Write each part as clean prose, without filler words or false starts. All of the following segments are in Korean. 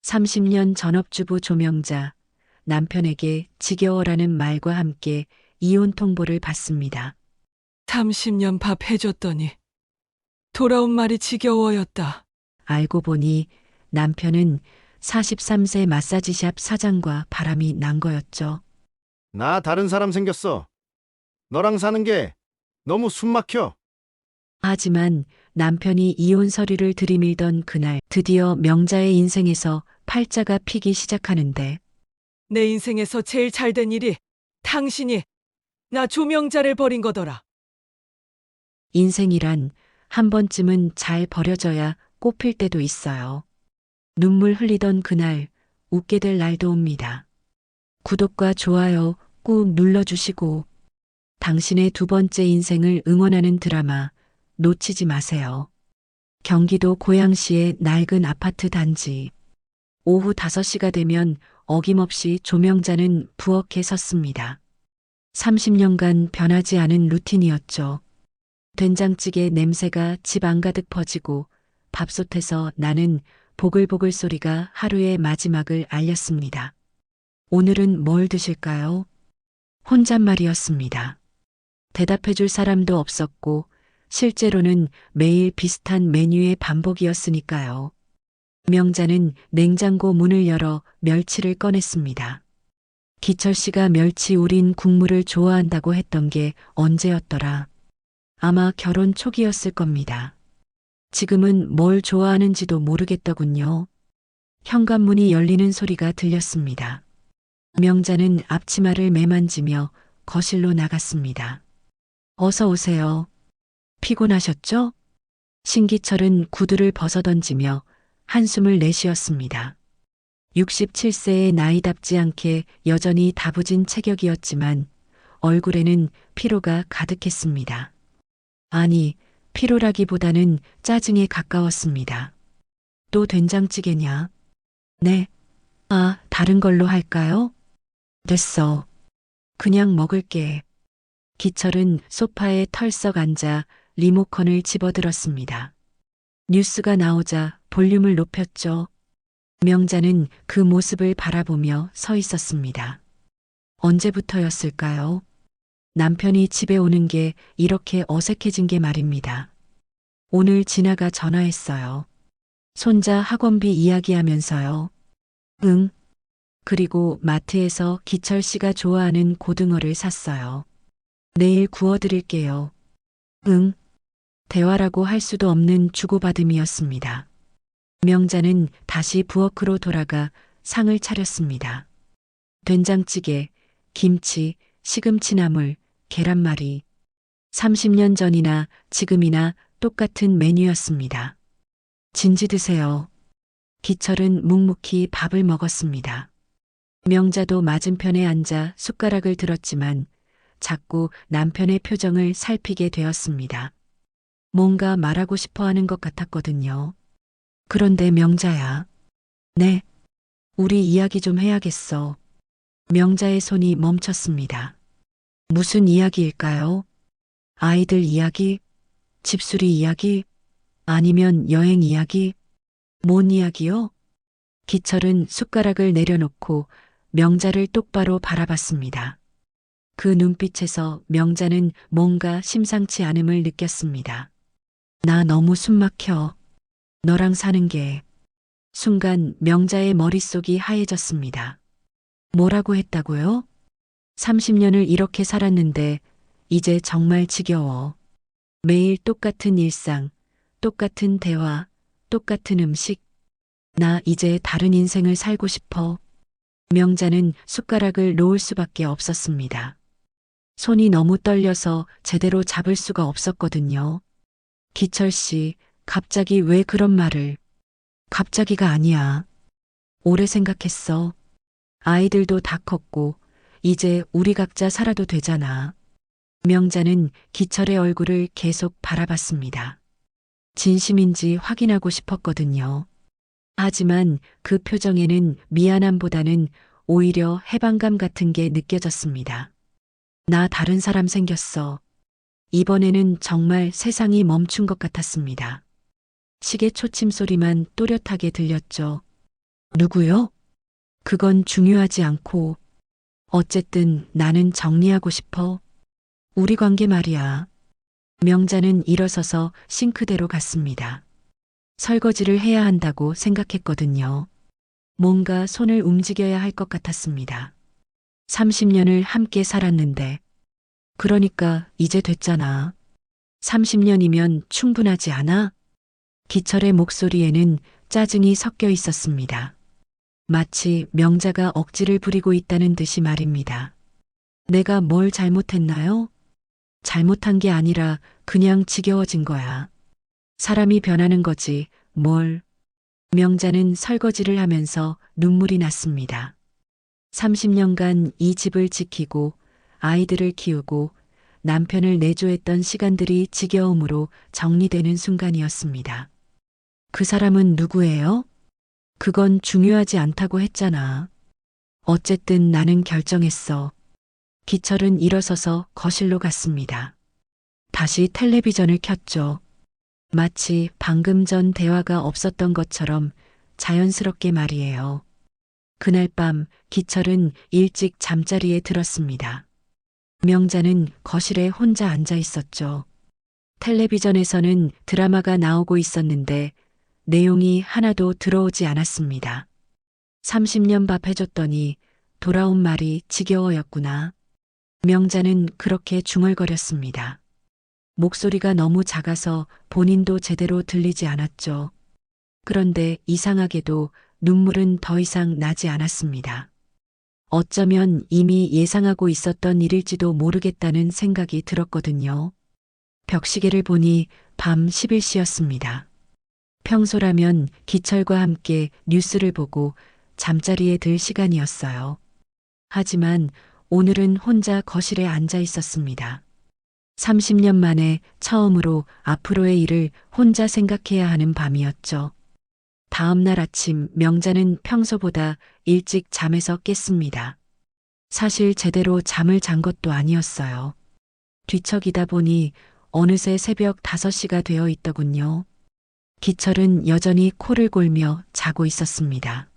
30년 전업주부 조명자, 남편에게 지겨워라는 말과 함께 이혼 통보를 받습니다. 30년 밥 해줬더니 돌아온 말이 지겨워였다. 알고 보니 남편은 43세 마사지샵 사장과 바람이 난 거였죠. 나 다른 사람 생겼어. 너랑 사는 게 너무 숨 막혀. 하지만 남편이 이혼 서류를 들이밀던 그날 드디어 명자의 인생에서 팔자가 피기 시작하는데 내 인생에서 제일 잘된 일이 당신이 나 조명자를 버린 거더라. 인생이란 한 번쯤은 잘 버려져야 꽃필 때도 있어요. 눈물 흘리던 그날 웃게 될 날도 옵니다. 구독과 좋아요 꾹 눌러주시고 당신의 두 번째 인생을 응원하는 드라마 놓치지 마세요. 경기도 고양시의 낡은 아파트 단지. 오후 5시가 되면 어김없이 조명자는 부엌에 섰습니다. 30년간 변하지 않은 루틴이었죠. 된장찌개 냄새가 집 안가득 퍼지고 밥솥에서 나는 보글보글 소리가 하루의 마지막을 알렸습니다. 오늘은 뭘 드실까요? 혼잣말이었습니다. 대답해줄 사람도 없었고 실제로는 매일 비슷한 메뉴의 반복이었으니까요. 명자는 냉장고 문을 열어 멸치를 꺼냈습니다. 기철 씨가 멸치 우린 국물을 좋아한다고 했던 게 언제였더라? 아마 결혼 초기였을 겁니다. 지금은 뭘 좋아하는지도 모르겠더군요. 현관문이 열리는 소리가 들렸습니다. 명자는 앞치마를 매만지며 거실로 나갔습니다. 어서 오세요. 피곤하셨죠? 신기철은 구두를 벗어던지며 한숨을 내쉬었습니다. 67세의 나이답지 않게 여전히 다부진 체격이었지만 얼굴에는 피로가 가득했습니다. 아니, 피로라기보다는 짜증에 가까웠습니다. 또 된장찌개냐? 네. 아, 다른 걸로 할까요? 됐어. 그냥 먹을게. 기철은 소파에 털썩 앉아 리모컨을 집어들었습니다. 뉴스가 나오자 볼륨을 높였죠. 명자는 그 모습을 바라보며 서 있었습니다. 언제부터였을까요? 남편이 집에 오는 게 이렇게 어색해진 게 말입니다. 오늘 진아가 전화했어요. 손자 학원비 이야기하면서요. 응. 그리고 마트에서 기철 씨가 좋아하는 고등어를 샀어요. 내일 구워드릴게요. 응. 대화라고 할 수도 없는 주고받음이었습니다. 명자는 다시 부엌으로 돌아가 상을 차렸습니다. 된장찌개, 김치, 시금치나물, 계란말이. 30년 전이나 지금이나 똑같은 메뉴였습니다. 진지 드세요. 기철은 묵묵히 밥을 먹었습니다. 명자도 맞은편에 앉아 숟가락을 들었지만 자꾸 남편의 표정을 살피게 되었습니다. 뭔가 말하고 싶어 하는 것 같았거든요. 그런데 명자야. 네. 우리 이야기 좀 해야겠어. 명자의 손이 멈췄습니다. 무슨 이야기일까요? 아이들 이야기? 집수리 이야기? 아니면 여행 이야기? 뭔 이야기요? 기철은 숟가락을 내려놓고 명자를 똑바로 바라봤습니다. 그 눈빛에서 명자는 뭔가 심상치 않음을 느꼈습니다. 나 너무 숨막혀. 너랑 사는 게. 순간 명자의 머릿속이 하얘졌습니다. 뭐라고 했다고요? 30년을 이렇게 살았는데 이제 정말 지겨워. 매일 똑같은 일상, 똑같은 대화, 똑같은 음식. 나 이제 다른 인생을 살고 싶어. 명자는 숟가락을 놓을 수밖에 없었습니다. 손이 너무 떨려서 제대로 잡을 수가 없었거든요. 기철 씨, 갑자기 왜 그런 말을? 갑자기가 아니야. 오래 생각했어. 아이들도 다 컸고, 이제 우리 각자 살아도 되잖아. 명자는 기철의 얼굴을 계속 바라봤습니다. 진심인지 확인하고 싶었거든요. 하지만 그 표정에는 미안함보다는 오히려 해방감 같은 게 느껴졌습니다. 나 다른 사람 생겼어. 이번에는 정말 세상이 멈춘 것 같았습니다. 시계 초침 소리만 또렷하게 들렸죠. 누구요? 그건 중요하지 않고, 어쨌든 나는 정리하고 싶어. 우리 관계 말이야. 명자는 일어서서 싱크대로 갔습니다. 설거지를 해야 한다고 생각했거든요. 뭔가 손을 움직여야 할 것 같았습니다. 30년을 함께 살았는데, 그러니까 이제 됐잖아. 30년이면 충분하지 않아? 기철의 목소리에는 짜증이 섞여 있었습니다. 마치 명자가 억지를 부리고 있다는 듯이 말입니다. 내가 뭘 잘못했나요? 잘못한 게 아니라 그냥 지겨워진 거야. 사람이 변하는 거지, 뭘. 명자는 설거지를 하면서 눈물이 났습니다. 30년간 이 집을 지키고 아이들을 키우고 남편을 내조했던 시간들이 지겨움으로 정리되는 순간이었습니다. 그 사람은 누구예요? 그건 중요하지 않다고 했잖아. 어쨌든 나는 결정했어. 기철은 일어서서 거실로 갔습니다. 다시 텔레비전을 켰죠. 마치 방금 전 대화가 없었던 것처럼 자연스럽게 말이에요. 그날 밤 기철은 일찍 잠자리에 들었습니다. 명자는 거실에 혼자 앉아 있었죠. 텔레비전에서는 드라마가 나오고 있었는데 내용이 하나도 들어오지 않았습니다. 30년 밥 해줬더니 돌아온 말이 지겨워였구나. 명자는 그렇게 중얼거렸습니다. 목소리가 너무 작아서 본인도 제대로 들리지 않았죠. 그런데 이상하게도 눈물은 더 이상 나지 않았습니다. 어쩌면 이미 예상하고 있었던 일일지도 모르겠다는 생각이 들었거든요. 벽시계를 보니 밤 11시였습니다. 평소라면 기철과 함께 뉴스를 보고 잠자리에 들 시간이었어요. 하지만 오늘은 혼자 거실에 앉아 있었습니다. 30년 만에 처음으로 앞으로의 일을 혼자 생각해야 하는 밤이었죠. 다음 날 아침 명자는 평소보다 일찍 잠에서 깼습니다. 사실 제대로 잠을 잔 것도 아니었어요. 뒤척이다 보니 어느새 새벽 5시가 되어 있더군요. 기철은 여전히 코를 골며 자고 있었습니다.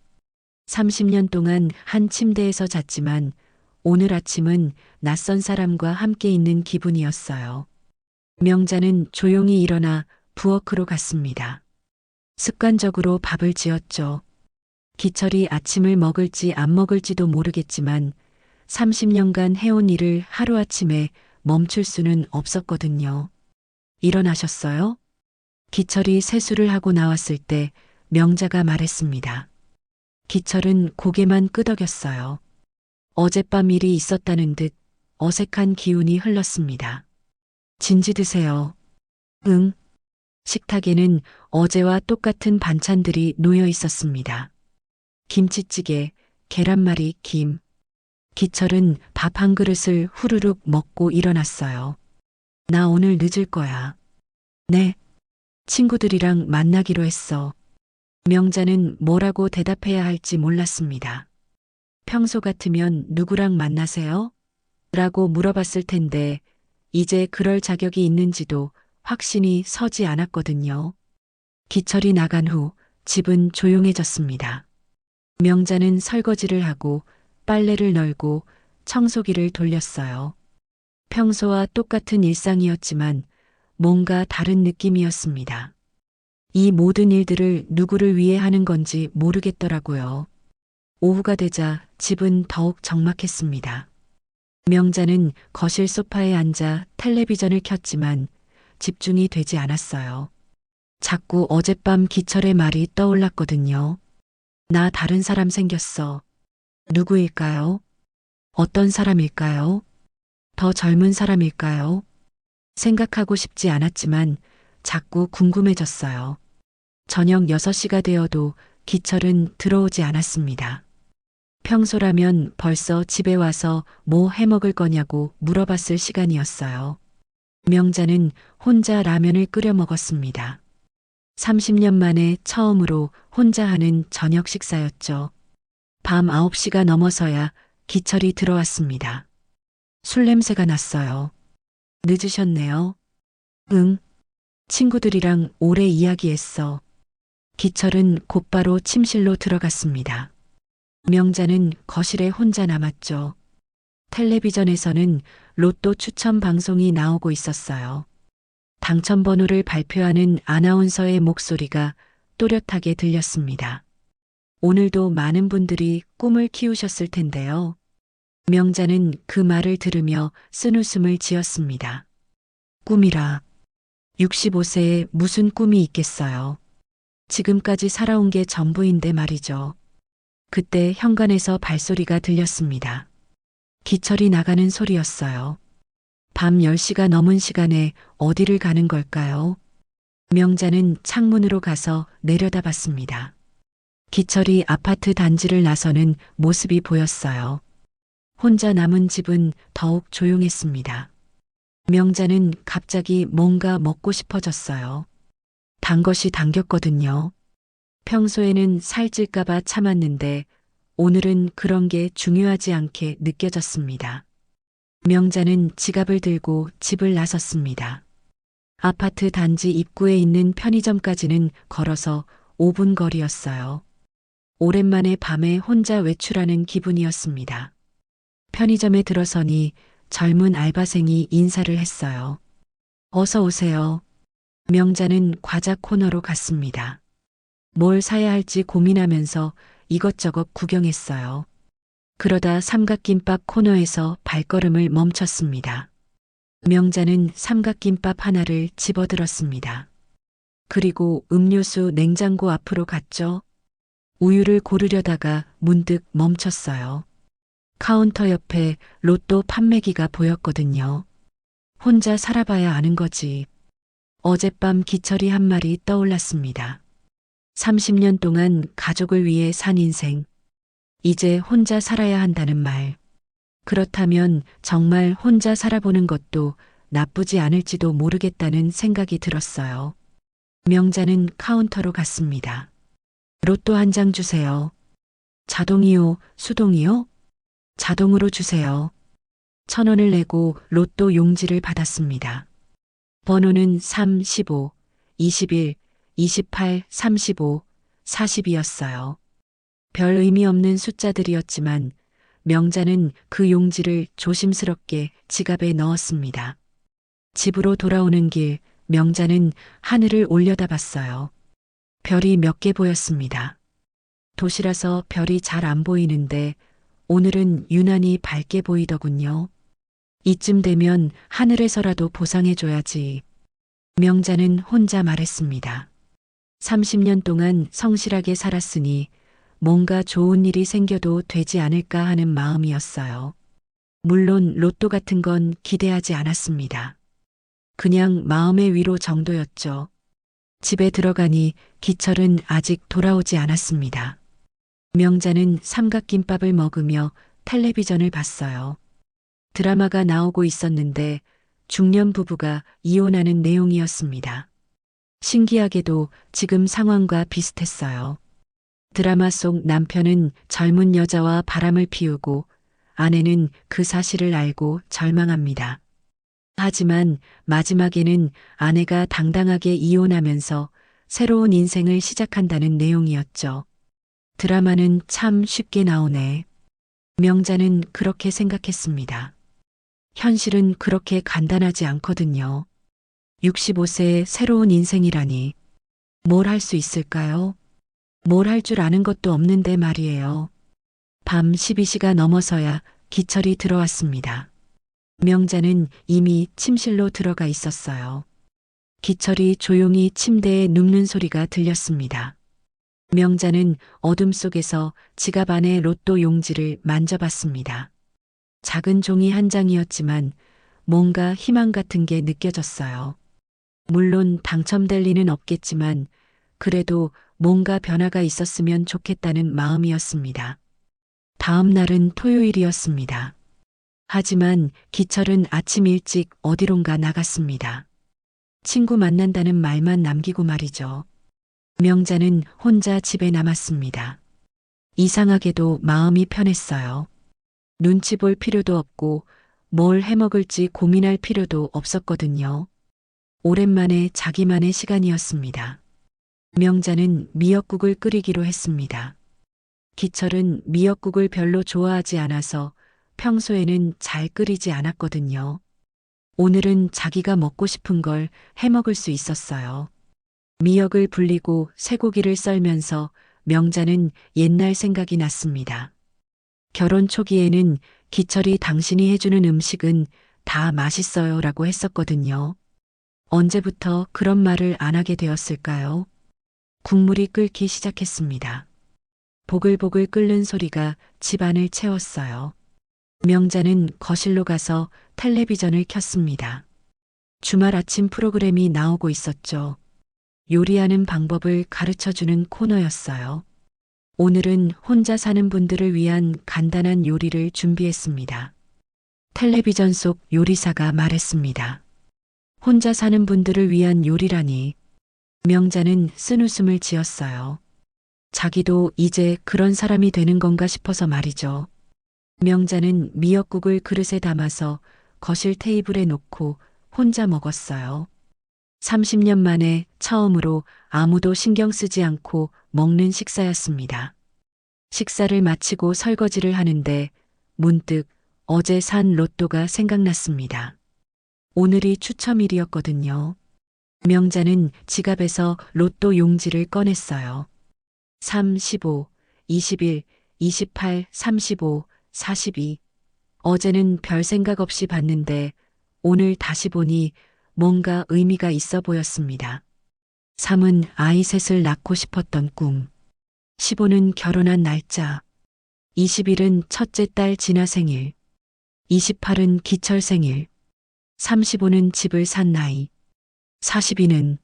30년 동안 한 침대에서 잤지만 오늘 아침은 낯선 사람과 함께 있는 기분이었어요. 명자는 조용히 일어나 부엌으로 갔습니다. 습관적으로 밥을 지었죠. 기철이 아침을 먹을지 안 먹을지도 모르겠지만 30년간 해온 일을 하루아침에 멈출 수는 없었거든요. 일어나셨어요? 기철이 세수를 하고 나왔을 때 명자가 말했습니다. 기철은 고개만 끄덕였어요. 어젯밤 일이 있었다는 듯 어색한 기운이 흘렀습니다. 진지 드세요. 응. 식탁에는 어제와 똑같은 반찬들이 놓여 있었습니다. 김치찌개, 계란말이, 김. 기철은 밥 한 그릇을 후루룩 먹고 일어났어요. 나 오늘 늦을 거야. 네. 친구들이랑 만나기로 했어. 명자는 뭐라고 대답해야 할지 몰랐습니다. 평소 같으면 누구랑 만나세요? 라고 물어봤을 텐데 이제 그럴 자격이 있는지도 확신이 서지 않았거든요. 기철이 나간 후 집은 조용해졌습니다. 명자는 설거지를 하고 빨래를 널고 청소기를 돌렸어요. 평소와 똑같은 일상이었지만 뭔가 다른 느낌이었습니다. 이 모든 일들을 누구를 위해 하는 건지 모르겠더라고요. 오후가 되자 집은 더욱 적막했습니다. 명자는 거실 소파에 앉아 텔레비전을 켰지만 집중이 되지 않았어요. 자꾸 어젯밤 기철의 말이 떠올랐거든요. 나 다른 사람 생겼어. 누구일까요? 어떤 사람일까요? 더 젊은 사람일까요? 생각하고 싶지 않았지만 자꾸 궁금해졌어요. 저녁 6시가 되어도 기철은 들어오지 않았습니다. 평소라면 벌써 집에 와서 뭐 해먹을 거냐고 물어봤을 시간이었어요. 명자는 혼자 라면을 끓여 먹었습니다. 30년 만에 처음으로 혼자 하는 저녁 식사였죠. 밤 9시가 넘어서야 기철이 들어왔습니다. 술 냄새가 났어요. 늦으셨네요. 응. 친구들이랑 오래 이야기했어. 기철은 곧바로 침실로 들어갔습니다. 명자는 거실에 혼자 남았죠. 텔레비전에서는 로또 추첨 방송이 나오고 있었어요. 당첨번호를 발표하는 아나운서의 목소리가 또렷하게 들렸습니다. 오늘도 많은 분들이 꿈을 키우셨을 텐데요. 명자는 그 말을 들으며 쓴웃음을 지었습니다. 꿈이라. 65세에 무슨 꿈이 있겠어요. 지금까지 살아온 게 전부인데 말이죠. 그때 현관에서 발소리가 들렸습니다. 기철이 나가는 소리였어요. 밤 10시가 넘은 시간에 어디를 가는 걸까요? 명자는 창문으로 가서 내려다봤습니다. 기철이 아파트 단지를 나서는 모습이 보였어요. 혼자 남은 집은 더욱 조용했습니다. 명자는 갑자기 뭔가 먹고 싶어졌어요. 단 것이 당겼거든요. 평소에는 살찔까봐 참았는데 오늘은 그런 게 중요하지 않게 느껴졌습니다. 명자는 지갑을 들고 집을 나섰습니다. 아파트 단지 입구에 있는 편의점까지는 걸어서 5분 거리였어요. 오랜만에 밤에 혼자 외출하는 기분이었습니다. 편의점에 들어서니 젊은 알바생이 인사를 했어요. 어서 오세요. 명자는 과자 코너로 갔습니다. 뭘 사야 할지 고민하면서 이것저것 구경했어요. 그러다 삼각김밥 코너에서 발걸음을 멈췄습니다. 명자는 삼각김밥 하나를 집어들었습니다. 그리고 음료수 냉장고 앞으로 갔죠. 우유를 고르려다가 문득 멈췄어요. 카운터 옆에 로또 판매기가 보였거든요. 혼자 살아봐야 아는 거지. 어젯밤 기철이 한 말이 떠올랐습니다. 30년 동안 가족을 위해 산 인생. 이제 혼자 살아야 한다는 말. 그렇다면 정말 혼자 살아보는 것도 나쁘지 않을지도 모르겠다는 생각이 들었어요. 명자는 카운터로 갔습니다. 로또 한 장 주세요. 자동이요, 수동이요? 자동으로 주세요. 1,000원을 내고 로또 용지를 받았습니다. 번호는 3, 15, 21, 28, 35, 40이었어요. 별 의미 없는 숫자들이었지만 명자는 그 용지를 조심스럽게 지갑에 넣었습니다. 집으로 돌아오는 길, 명자는 하늘을 올려다봤어요. 별이 몇 개 보였습니다. 도시라서 별이 잘 안 보이는데 오늘은 유난히 밝게 보이더군요. 이쯤 되면 하늘에서라도 보상해줘야지. 명자는 혼자 말했습니다. 30년 동안 성실하게 살았으니 뭔가 좋은 일이 생겨도 되지 않을까 하는 마음이었어요. 물론 로또 같은 건 기대하지 않았습니다. 그냥 마음의 위로 정도였죠. 집에 들어가니 기철은 아직 돌아오지 않았습니다. 명자는 삼각김밥을 먹으며 텔레비전을 봤어요. 드라마가 나오고 있었는데 중년 부부가 이혼하는 내용이었습니다. 신기하게도 지금 상황과 비슷했어요. 드라마 속 남편은 젊은 여자와 바람을 피우고 아내는 그 사실을 알고 절망합니다. 하지만 마지막에는 아내가 당당하게 이혼하면서 새로운 인생을 시작한다는 내용이었죠. 드라마는 참 쉽게 나오네. 명자는 그렇게 생각했습니다. 현실은 그렇게 간단하지 않거든요. 65세의 새로운 인생이라니. 뭘 할 수 있을까요? 뭘 할 줄 아는 것도 없는데 말이에요. 밤 12시가 넘어서야 기철이 들어왔습니다. 명자는 이미 침실로 들어가 있었어요. 기철이 조용히 침대에 눕는 소리가 들렸습니다. 명자는 어둠 속에서 지갑 안의 로또 용지를 만져봤습니다. 작은 종이 한 장이었지만 뭔가 희망 같은 게 느껴졌어요. 물론 당첨될 리는 없겠지만 그래도 뭔가 변화가 있었으면 좋겠다는 마음이었습니다. 다음 날은 토요일이었습니다. 하지만 기철은 아침 일찍 어디론가 나갔습니다. 친구 만난다는 말만 남기고 말이죠. 명자는 혼자 집에 남았습니다. 이상하게도 마음이 편했어요. 눈치 볼 필요도 없고 뭘 해먹을지 고민할 필요도 없었거든요. 오랜만에 자기만의 시간이었습니다. 명자는 미역국을 끓이기로 했습니다. 기철은 미역국을 별로 좋아하지 않아서 평소에는 잘 끓이지 않았거든요. 오늘은 자기가 먹고 싶은 걸 해먹을 수 있었어요. 미역을 불리고 쇠고기를 썰면서 명자는 옛날 생각이 났습니다. 결혼 초기에는 기철이 당신이 해주는 음식은 다 맛있어요 라고 했었거든요. 언제부터 그런 말을 안 하게 되었을까요? 국물이 끓기 시작했습니다. 보글보글 끓는 소리가 집안을 채웠어요. 명자는 거실로 가서 텔레비전을 켰습니다. 주말 아침 프로그램이 나오고 있었죠. 요리하는 방법을 가르쳐주는 코너였어요. 오늘은 혼자 사는 분들을 위한 간단한 요리를 준비했습니다. 텔레비전 속 요리사가 말했습니다. 혼자 사는 분들을 위한 요리라니. 명자는 쓴웃음을 지었어요. 자기도 이제 그런 사람이 되는 건가 싶어서 말이죠. 명자는 미역국을 그릇에 담아서 거실 테이블에 놓고 혼자 먹었어요. 30년 만에 처음으로 아무도 신경 쓰지 않고 먹는 식사였습니다. 식사를 마치고 설거지를 하는데 문득 어제 산 로또가 생각났습니다. 오늘이 추첨일이었거든요. 명자는 지갑에서 로또 용지를 꺼냈어요. 3, 15, 21, 28, 35, 42. 어제는 별 생각 없이 봤는데 오늘 다시 보니 뭔가 의미가 있어 보였습니다. 3은 아이 셋을 낳고 싶었던 꿈. 15는 결혼한 날짜. 21은 첫째 딸 진아 생일. 28은 기철 생일. 35는 집을 산 나이. 42는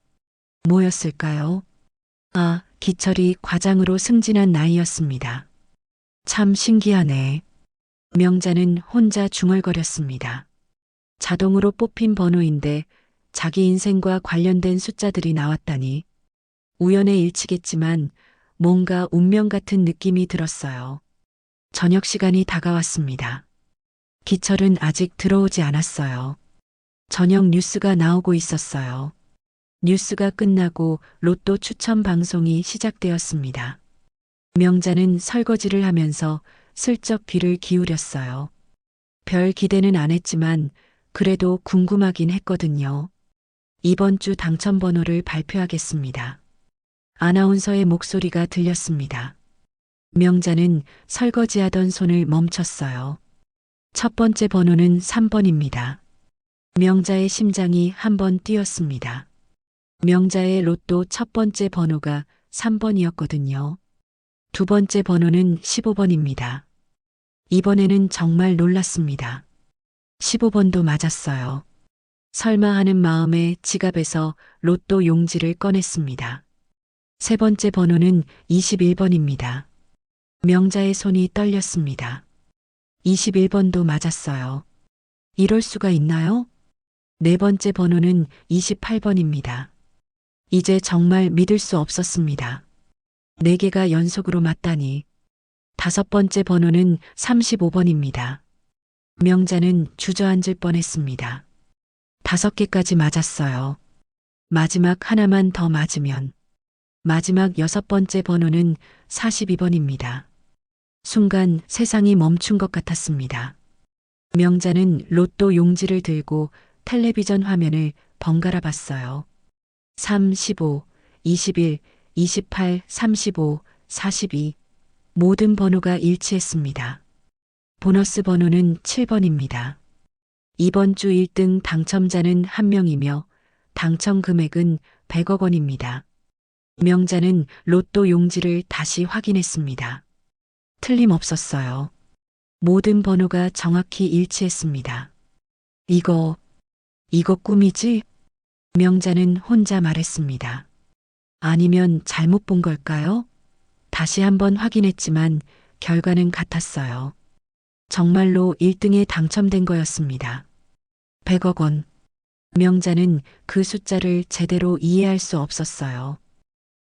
뭐였을까요? 아, 기철이 과장으로 승진한 나이였습니다. 참 신기하네. 명자는 혼자 중얼거렸습니다. 자동으로 뽑힌 번호인데 자기 인생과 관련된 숫자들이 나왔다니. 우연의 일치겠지만 뭔가 운명 같은 느낌이 들었어요. 저녁 시간이 다가왔습니다. 기철은 아직 들어오지 않았어요. 저녁 뉴스가 나오고 있었어요. 뉴스가 끝나고 로또 추첨 방송이 시작되었습니다. 명자는 설거지를 하면서 슬쩍 귀를 기울였어요. 별 기대는 안 했지만 그래도 궁금하긴 했거든요. 이번 주 당첨 번호를 발표하겠습니다. 아나운서의 목소리가 들렸습니다. 명자는 설거지하던 손을 멈췄어요. 첫 번째 번호는 3번입니다. 명자의 심장이 한 번 뛰었습니다. 명자의 로또 첫 번째 번호가 3번이었거든요. 두 번째 번호는 15번입니다. 이번에는 정말 놀랐습니다. 15번도 맞았어요. 설마 하는 마음에 지갑에서 로또 용지를 꺼냈습니다. 세 번째 번호는 21번입니다. 명자의 손이 떨렸습니다. 21번도 맞았어요. 이럴 수가 있나요? 네 번째 번호는 28번입니다. 이제 정말 믿을 수 없었습니다. 4개가 연속으로 맞다니. 다섯 번째 번호는 35번입니다. 명자는 주저앉을 뻔했습니다. 5개까지 맞았어요. 마지막 하나만 더 맞으면. 마지막 6번째 번호는 42번입니다. 순간 세상이 멈춘 것 같았습니다. 명자는 로또 용지를 들고 텔레비전 화면을 번갈아 봤어요. 3, 15, 21, 28, 35, 42. 모든 번호가 일치했습니다. 보너스 번호는 7번입니다. 이번 주 1등 당첨자는 1명이며 당첨 금액은 100억 원입니다. 명자는 로또 용지를 다시 확인했습니다. 틀림없었어요. 모든 번호가 정확히 일치했습니다. 이거 꿈이지? 명자는 혼자 말했습니다. 아니면 잘못 본 걸까요? 다시 한번 확인했지만 결과는 같았어요. 정말로 1등에 당첨된 거였습니다. 100억 원. 명자는 그 숫자를 제대로 이해할 수 없었어요.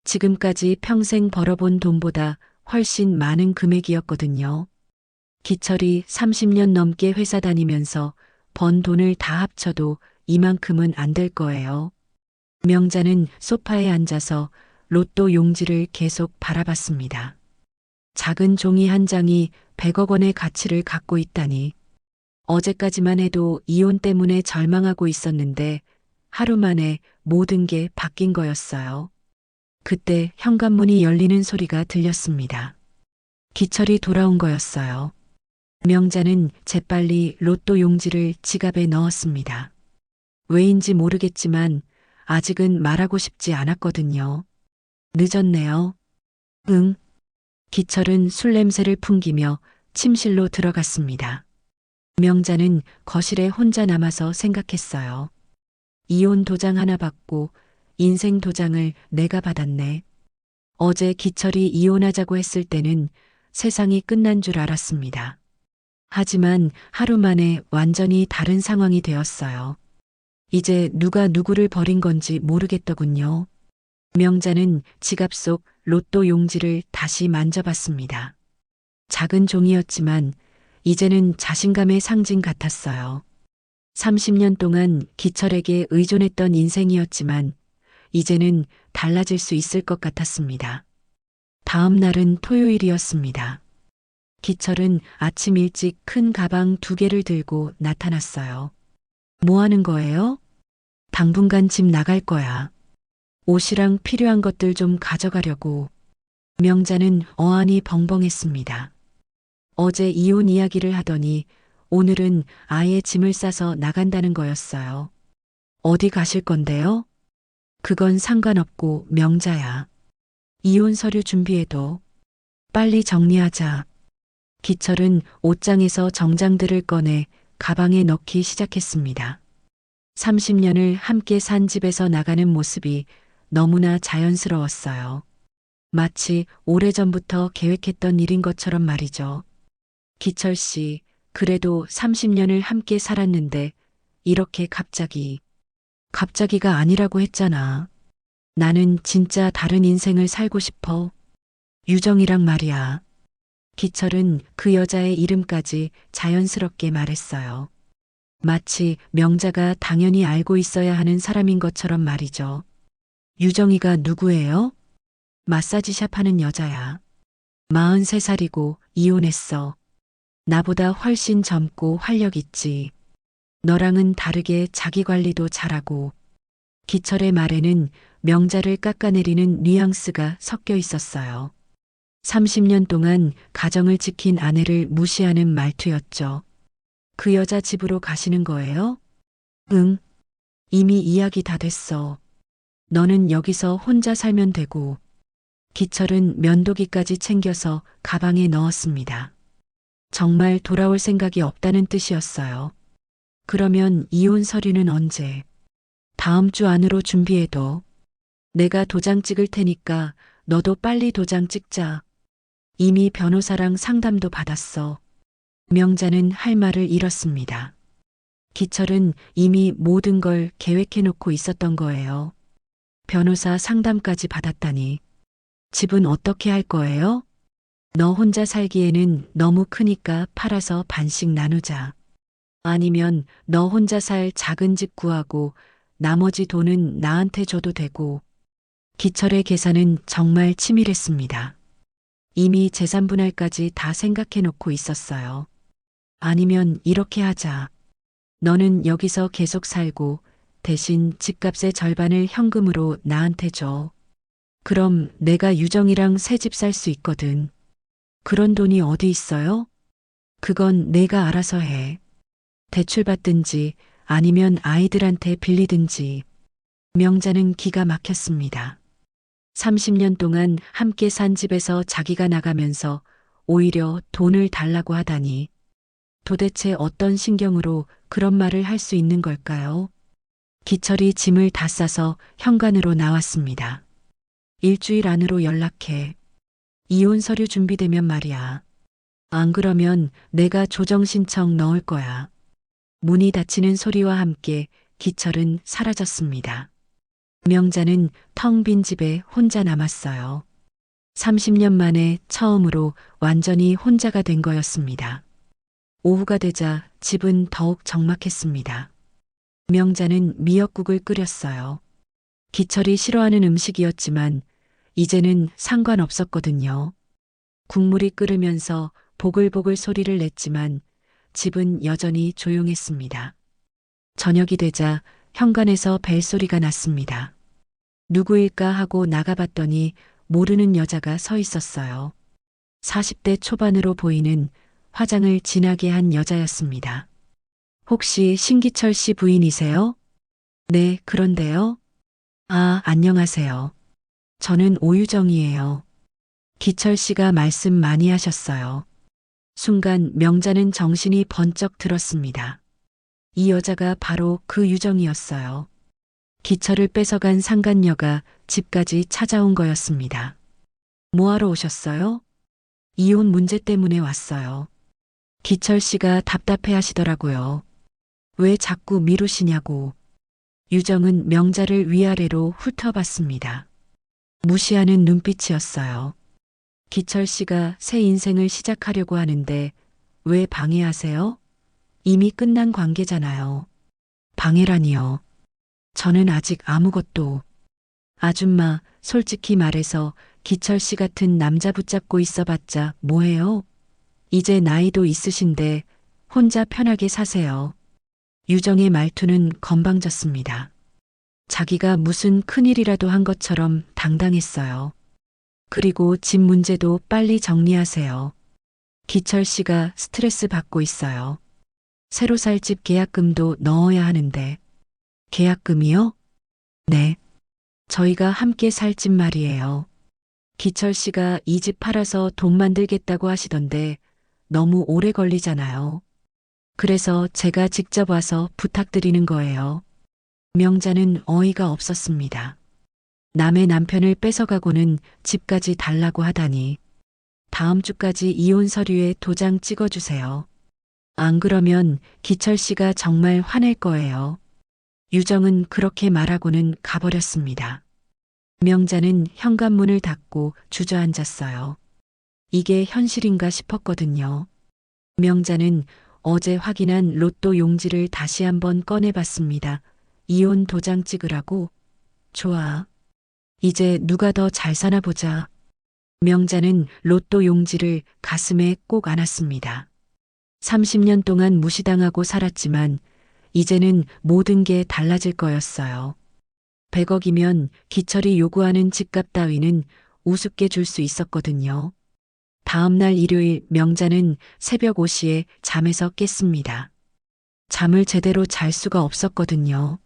지금까지 평생 벌어본 돈보다 훨씬 많은 금액이었거든요. 기철이 30년 넘게 회사 다니면서 번 돈을 다 합쳐도 이만큼은 안 될 거예요. 명자는 소파에 앉아서 로또 용지를 계속 바라봤습니다. 작은 종이 한 장이 100억 원의 가치를 갖고 있다니. 어제까지만 해도 이혼 때문에 절망하고 있었는데 하루 만에 모든 게 바뀐 거였어요. 그때 현관문이 열리는 소리가 들렸습니다. 기철이 돌아온 거였어요. 명자는 재빨리 로또 용지를 지갑에 넣었습니다. 왜인지 모르겠지만 아직은 말하고 싶지 않았거든요. 늦었네요. 응. 기철은 술 냄새를 풍기며 침실로 들어갔습니다. 명자는 거실에 혼자 남아서 생각했어요. 이혼 도장 하나 받고 인생 도장을 내가 받았네. 어제 기철이 이혼하자고 했을 때는 세상이 끝난 줄 알았습니다. 하지만 하루 만에 완전히 다른 상황이 되었어요. 이제 누가 누구를 버린 건지 모르겠더군요. 명자는 지갑 속 로또 용지를 다시 만져봤습니다. 작은 종이였지만 이제는 자신감의 상징 같았어요. 30년 동안 기철에게 의존했던 인생이었지만 이제는 달라질 수 있을 것 같았습니다. 다음 날은 토요일이었습니다. 기철은 아침 일찍 큰 가방 2개를 들고 나타났어요. 뭐 하는 거예요? 당분간 집 나갈 거야. 옷이랑 필요한 것들 좀 가져가려고. 명자는 어안이 벙벙했습니다. 어제 이혼 이야기를 하더니 오늘은 아예 짐을 싸서 나간다는 거였어요. 어디 가실 건데요? 그건 상관없고 명자야. 이혼 서류 준비해도. 빨리 정리하자. 기철은 옷장에서 정장들을 꺼내 가방에 넣기 시작했습니다. 30년을 함께 산 집에서 나가는 모습이 너무나 자연스러웠어요. 마치 오래전부터 계획했던 일인 것처럼 말이죠. 기철 씨, 그래도 30년을 함께 살았는데 이렇게 갑자기가 아니라고 했잖아. 나는 진짜 다른 인생을 살고 싶어. 유정이랑 말이야. 기철은 그 여자의 이름까지 자연스럽게 말했어요. 마치 명자가 당연히 알고 있어야 하는 사람인 것처럼 말이죠. 유정이가 누구예요? 마사지샵 하는 여자야. 43살이고 이혼했어. 나보다 훨씬 젊고 활력 있지. 너랑은 다르게 자기 관리도 잘하고. 기철의 말에는 명자를 깎아내리는 뉘앙스가 섞여 있었어요. 30년 동안 가정을 지킨 아내를 무시하는 말투였죠. 그 여자 집으로 가시는 거예요? 응. 이미 이야기 다 됐어. 너는 여기서 혼자 살면 되고. 기철은 면도기까지 챙겨서 가방에 넣었습니다. 정말 돌아올 생각이 없다는 뜻이었어요. 그러면 이혼 서류는 언제? 다음 주 안으로 준비해둬. 내가 도장 찍을 테니까 너도 빨리 도장 찍자. 이미 변호사랑 상담도 받았어. 명자는 할 말을 잃었습니다. 기철은 이미 모든 걸 계획해놓고 있었던 거예요. 변호사 상담까지 받았다니. 집은 어떻게 할 거예요? 너 혼자 살기에는 너무 크니까 팔아서 반씩 나누자. 아니면 너 혼자 살 작은 집 구하고 나머지 돈은 나한테 줘도 되고. 기철의 계산은 정말 치밀했습니다. 이미 재산 분할까지 다 생각해 놓고 있었어요. 아니면 이렇게 하자. 너는 여기서 계속 살고 대신 집값의 절반을 현금으로 나한테 줘. 그럼 내가 유정이랑 새 집 살 수 있거든. 그런 돈이 어디 있어요? 그건 내가 알아서 해. 대출 받든지 아니면 아이들한테 빌리든지. 명자는 기가 막혔습니다. 30년 동안 함께 산 집에서 자기가 나가면서 오히려 돈을 달라고 하다니. 도대체 어떤 신경으로 그런 말을 할 수 있는 걸까요? 기철이 짐을 다 싸서 현관으로 나왔습니다. 일주일 안으로 연락해. 이혼 서류 준비되면 말이야. 안 그러면 내가 조정 신청 넣을 거야. 문이 닫히는 소리와 함께 기철은 사라졌습니다. 명자는 텅 빈 집에 혼자 남았어요. 30년 만에 처음으로 완전히 혼자가 된 거였습니다. 오후가 되자 집은 더욱 적막했습니다. 명자는 미역국을 끓였어요. 기철이 싫어하는 음식이었지만 이제는 상관없었거든요. 국물이 끓으면서 보글보글 소리를 냈지만 집은 여전히 조용했습니다. 저녁이 되자 현관에서 벨소리가 났습니다. 누구일까 하고 나가봤더니 모르는 여자가 서 있었어요. 40대 초반으로 보이는 화장을 진하게 한 여자였습니다. 혹시 신기철 씨 부인이세요? 네, 그런데요. 아, 안녕하세요. 저는 오유정이에요. 기철 씨가 말씀 많이 하셨어요. 순간 명자는 정신이 번쩍 들었습니다. 이 여자가 바로 그 유정이었어요. 기철을 뺏어간 상간녀가 집까지 찾아온 거였습니다. 뭐하러 오셨어요? 이혼 문제 때문에 왔어요. 기철 씨가 답답해 하시더라고요. 왜 자꾸 미루시냐고. 유정은 명자를 위아래로 훑어봤습니다. 무시하는 눈빛이었어요. 기철 씨가 새 인생을 시작하려고 하는데 왜 방해하세요? 이미 끝난 관계잖아요. 방해라니요. 저는 아직 아무것도. 아줌마, 솔직히 말해서 기철 씨 같은 남자 붙잡고 있어봤자 뭐해요? 이제 나이도 있으신데 혼자 편하게 사세요. 유정의 말투는 건방졌습니다. 자기가 무슨 큰일이라도 한 것처럼 당당했어요. 그리고 집 문제도 빨리 정리하세요. 기철 씨가 스트레스 받고 있어요. 새로 살 집 계약금도 넣어야 하는데. 계약금이요? 네. 저희가 함께 살 집 말이에요. 기철 씨가 이 집 팔아서 돈 만들겠다고 하시던데 너무 오래 걸리잖아요. 그래서 제가 직접 와서 부탁드리는 거예요. 명자는 어이가 없었습니다. 남의 남편을 뺏어가고는 집까지 달라고 하다니. 다음 주까지 이혼 서류에 도장 찍어주세요. 안 그러면 기철 씨가 정말 화낼 거예요. 유정은 그렇게 말하고는 가버렸습니다. 명자는 현관문을 닫고 주저앉았어요. 이게 현실인가 싶었거든요. 명자는 어제 확인한 로또 용지를 다시 한번 꺼내봤습니다. 이혼 도장 찍으라고? 좋아. 이제 누가 더 잘 사나 보자. 명자는 로또 용지를 가슴에 꼭 안았습니다. 30년 동안 무시당하고 살았지만 이제는 모든 게 달라질 거였어요. 100억이면 기철이 요구하는 집값 따위는 우습게 줄 수 있었거든요. 다음 날 일요일 명자는 새벽 5시에 잠에서 깼습니다. 잠을 제대로 잘 수가 없었거든요.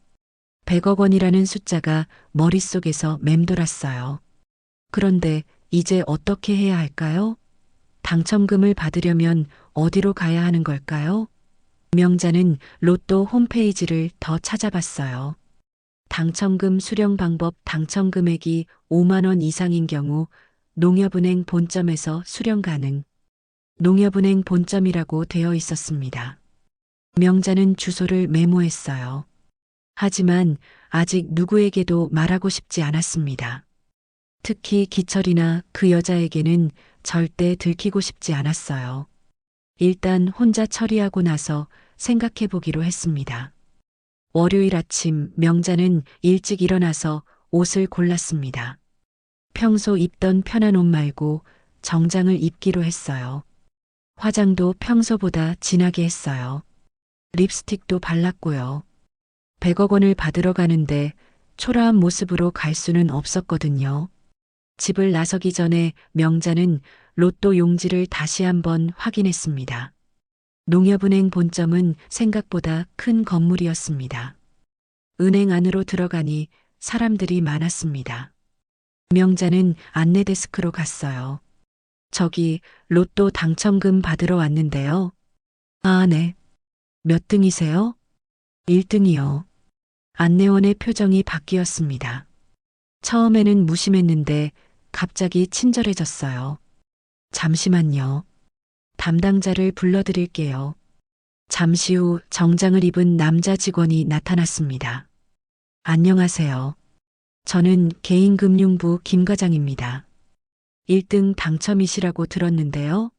100억 원이라는 숫자가 머릿속에서 맴돌았어요. 그런데 이제 어떻게 해야 할까요? 당첨금을 받으려면 어디로 가야 하는 걸까요? 명자는 로또 홈페이지를 더 찾아봤어요. 당첨금 수령 방법 당첨 금액이 5만 원 이상인 경우 농협은행 본점에서 수령 가능. 농협은행 본점이라고 되어 있었습니다. 명자는 주소를 메모했어요. 하지만 아직 누구에게도 말하고 싶지 않았습니다. 특히 기철이나 그 여자에게는 절대 들키고 싶지 않았어요. 일단 혼자 처리하고 나서 생각해 보기로 했습니다. 월요일 아침 명자는 일찍 일어나서 옷을 골랐습니다. 평소 입던 편한 옷 말고 정장을 입기로 했어요. 화장도 평소보다 진하게 했어요. 립스틱도 발랐고요. 100억 원을 받으러 가는데 초라한 모습으로 갈 수는 없었거든요. 집을 나서기 전에 명자는 로또 용지를 다시 한번 확인했습니다. 농협은행 본점은 생각보다 큰 건물이었습니다. 은행 안으로 들어가니 사람들이 많았습니다. 명자는 안내 데스크로 갔어요. 저기 로또 당첨금 받으러 왔는데요. 아, 네. 몇 등이세요? 1등이요. 안내원의 표정이 바뀌었습니다. 처음에는 무심했는데 갑자기 친절해졌어요. 잠시만요. 담당자를 불러드릴게요. 잠시 후 정장을 입은 남자 직원이 나타났습니다. 안녕하세요. 저는 개인금융부 김 과장입니다. 1등 당첨이시라고 들었는데요.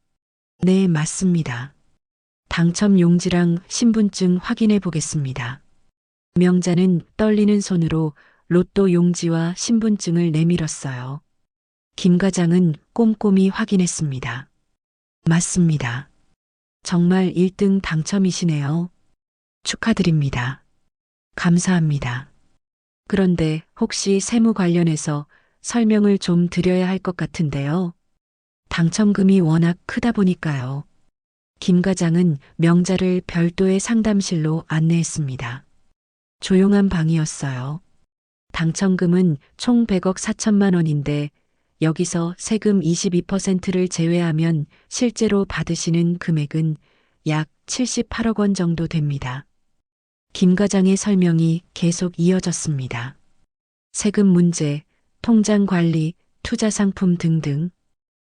네, 맞습니다. 당첨 용지랑 신분증 확인해 보겠습니다. 명자는 떨리는 손으로 로또 용지와 신분증을 내밀었어요. 김 과장은 꼼꼼히 확인했습니다. 맞습니다. 정말 1등 당첨이시네요. 축하드립니다. 감사합니다. 그런데 혹시 세무 관련해서 설명을 좀 드려야 할 것 같은데요. 당첨금이 워낙 크다 보니까요. 김 과장은 명자를 별도의 상담실로 안내했습니다. 조용한 방이었어요. 당첨금은 총 100억 4천만 원인데 여기서 세금 22%를 제외하면 실제로 받으시는 금액은 약 78억 원 정도 됩니다. 김 과장의 설명이 계속 이어졌습니다. 세금 문제, 통장 관리, 투자 상품 등등.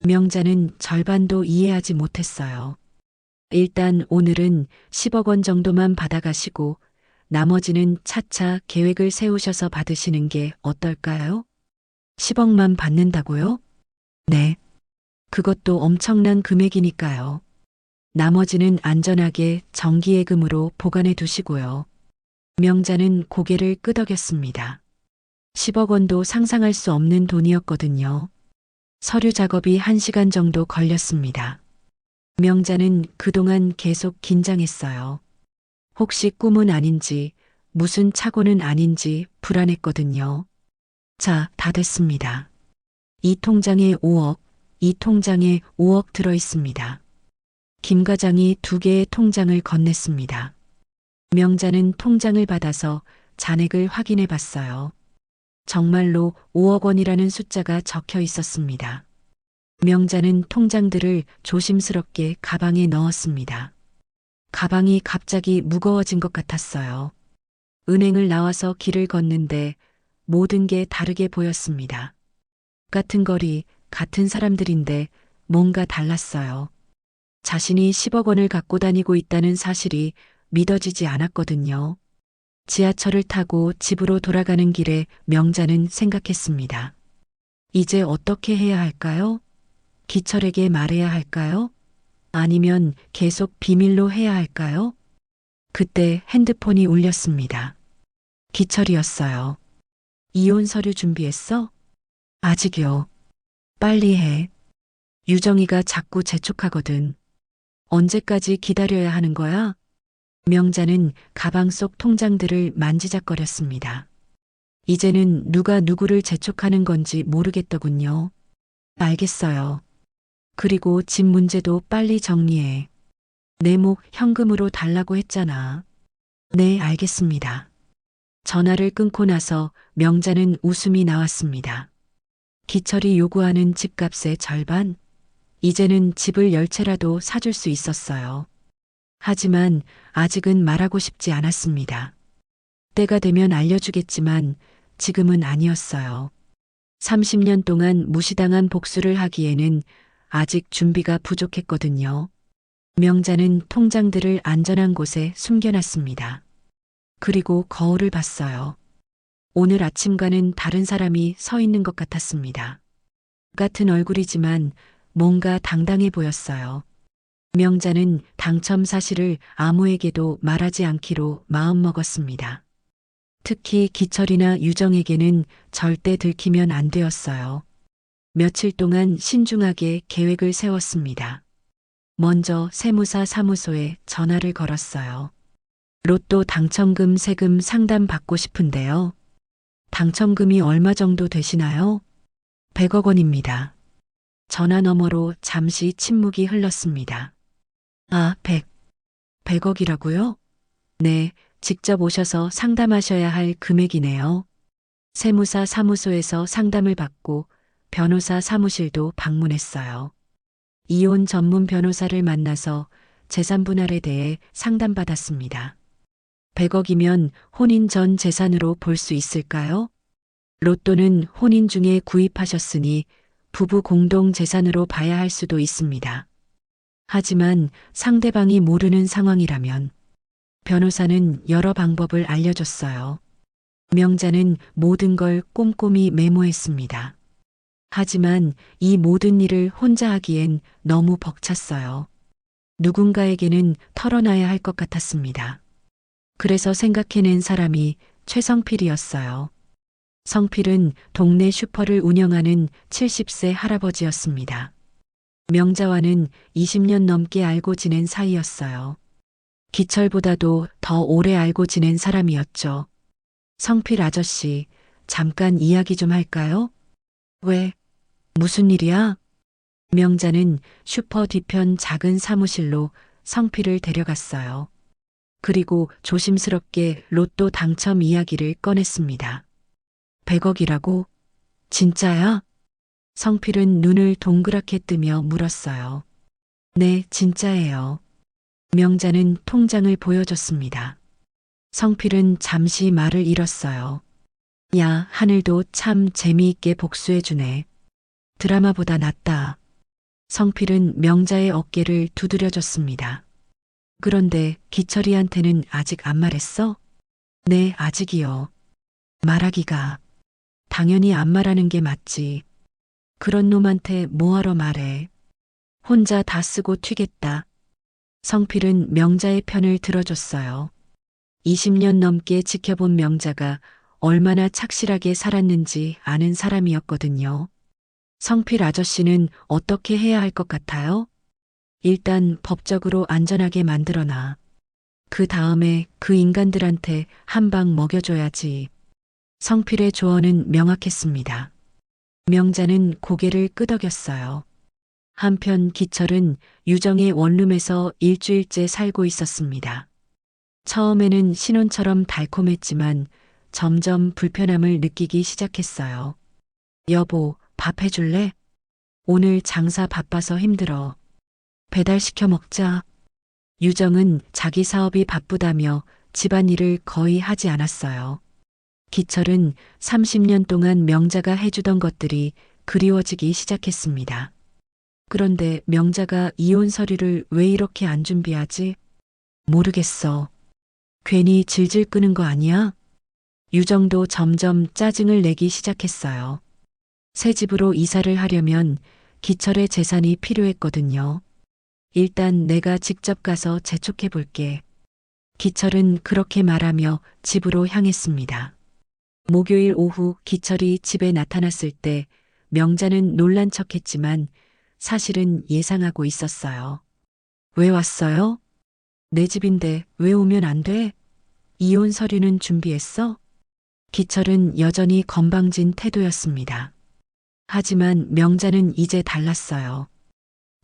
명자는 절반도 이해하지 못했어요. 일단 오늘은 10억 원 정도만 받아가시고 나머지는 차차 계획을 세우셔서 받으시는 게 어떨까요? 10억만 받는다고요? 네. 그것도 엄청난 금액이니까요. 나머지는 안전하게 정기예금으로 보관해 두시고요. 명자는 고개를 끄덕였습니다. 10억 원도 상상할 수 없는 돈이었거든요. 서류 작업이 1시간 정도 걸렸습니다. 명자는 그동안 계속 긴장했어요. 혹시 꿈은 아닌지, 무슨 착오는 아닌지 불안했거든요. 자, 다 됐습니다. 이 통장에 5억, 이 통장에 5억 들어 있습니다. 김 과장이 2개의 통장을 건넸습니다. 명자는 통장을 받아서 잔액을 확인해 봤어요. 정말로 5억 원이라는 숫자가 적혀 있었습니다. 명자는 통장들을 조심스럽게 가방에 넣었습니다. 가방이 갑자기 무거워진 것 같았어요. 은행을 나와서 길을 걷는데 모든 게 다르게 보였습니다. 같은 거리, 같은 사람들인데 뭔가 달랐어요. 자신이 10억 원을 갖고 다니고 있다는 사실이 믿어지지 않았거든요. 지하철을 타고 집으로 돌아가는 길에 명자는 생각했습니다. 이제 어떻게 해야 할까요? 기철에게 말해야 할까요? 아니면 계속 비밀로 해야 할까요? 그때 핸드폰이 울렸습니다. 기철이었어요. 이혼 서류 준비했어? 아직이요. 빨리 해. 유정이가 자꾸 재촉하거든. 언제까지 기다려야 하는 거야? 명자는 가방 속 통장들을 만지작거렸습니다. 이제는 누가 누구를 재촉하는 건지 모르겠더군요. 알겠어요. 그리고 집 문제도 빨리 정리해. 내 목 현금으로 달라고 했잖아. 네, 알겠습니다. 전화를 끊고 나서 명자는 웃음이 나왔습니다. 기철이 요구하는 집값의 절반? 이제는 집을 10채라도 사줄 수 있었어요. 하지만 아직은 말하고 싶지 않았습니다. 때가 되면 알려주겠지만 지금은 아니었어요. 30년 동안 무시당한 복수를 하기에는 아직 준비가 부족했거든요. 명자는 통장들을 안전한 곳에 숨겨놨습니다. 그리고 거울을 봤어요. 오늘 아침과는 다른 사람이 서 있는 것 같았습니다. 같은 얼굴이지만 뭔가 당당해 보였어요. 명자는 당첨 사실을 아무에게도 말하지 않기로 마음먹었습니다. 특히 기철이나 유정에게는 절대 들키면 안 되었어요. 며칠 동안 신중하게 계획을 세웠습니다. 먼저 세무사 사무소에 전화를 걸었어요. 로또 당첨금 세금 상담 받고 싶은데요. 당첨금이 얼마 정도 되시나요? 100억 원입니다. 전화 너머로 잠시 침묵이 흘렀습니다. 아, 100억이라고요? 네, 직접 오셔서 상담하셔야 할 금액이네요. 세무사 사무소에서 상담을 받고 변호사 사무실도 방문했어요. 이혼 전문 변호사를 만나서 재산 분할에 대해 상담받았습니다. 100억이면 혼인 전 재산으로 볼 수 있을까요? 로또는 혼인 중에 구입하셨으니 부부 공동 재산으로 봐야 할 수도 있습니다. 하지만 상대방이 모르는 상황이라면 변호사는 여러 방법을 알려줬어요. 명자는 모든 걸 꼼꼼히 메모했습니다. 하지만 이 모든 일을 혼자 하기엔 너무 벅찼어요. 누군가에게는 털어놔야 할 것 같았습니다. 그래서 생각해낸 사람이 최성필이었어요. 성필은 동네 슈퍼를 운영하는 70세 할아버지였습니다. 명자와는 20년 넘게 알고 지낸 사이였어요. 기철보다도 더 오래 알고 지낸 사람이었죠. 성필 아저씨, 잠깐 이야기 좀 할까요? 왜? 무슨 일이야? 명자는 슈퍼 뒤편 작은 사무실로 성필을 데려갔어요. 그리고 조심스럽게 로또 당첨 이야기를 꺼냈습니다. 100억이라고? 진짜야? 성필은 눈을 동그랗게 뜨며 물었어요. 네, 진짜예요. 명자는 통장을 보여줬습니다. 성필은 잠시 말을 잃었어요. 야, 하늘도 참 재미있게 복수해주네. 드라마보다 낫다. 성필은 명자의 어깨를 두드려줬습니다. 그런데 기철이한테는 아직 안 말했어? 네, 아직이요. 말하기가. 당연히 안 말하는 게 맞지. 그런 놈한테 뭐하러 말해. 혼자 다 쓰고 튀겠다. 성필은 명자의 편을 들어줬어요. 20년 넘게 지켜본 명자가 얼마나 착실하게 살았는지 아는 사람이었거든요. 성필 아저씨는 어떻게 해야 할 것 같아요? 일단 법적으로 안전하게 만들어놔. 그 다음에 그 인간들한테 한 방 먹여줘야지. 성필의 조언은 명확했습니다. 명자는 고개를 끄덕였어요. 한편 기철은 유정의 원룸에서 일주일째 살고 있었습니다. 처음에는 신혼처럼 달콤했지만 점점 불편함을 느끼기 시작했어요. 여보, 밥 해줄래? 오늘 장사 바빠서 힘들어. 배달시켜 먹자. 유정은 자기 사업이 바쁘다며 집안일을 거의 하지 않았어요. 기철은 30년 동안 명자가 해주던 것들이 그리워지기 시작했습니다. 그런데 명자가 이혼 서류를 왜 이렇게 안 준비하지? 모르겠어. 괜히 질질 끄는 거 아니야? 유정도 점점 짜증을 내기 시작했어요. 새 집으로 이사를 하려면 기철의 재산이 필요했거든요. 일단 내가 직접 가서 재촉해 볼게. 기철은 그렇게 말하며 집으로 향했습니다. 목요일 오후 기철이 집에 나타났을 때 명자는 놀란 척했지만 사실은 예상하고 있었어요. 왜 왔어요? 내 집인데 왜 오면 안 돼? 이혼 서류는 준비했어? 기철은 여전히 건방진 태도였습니다. 하지만 명자는 이제 달랐어요.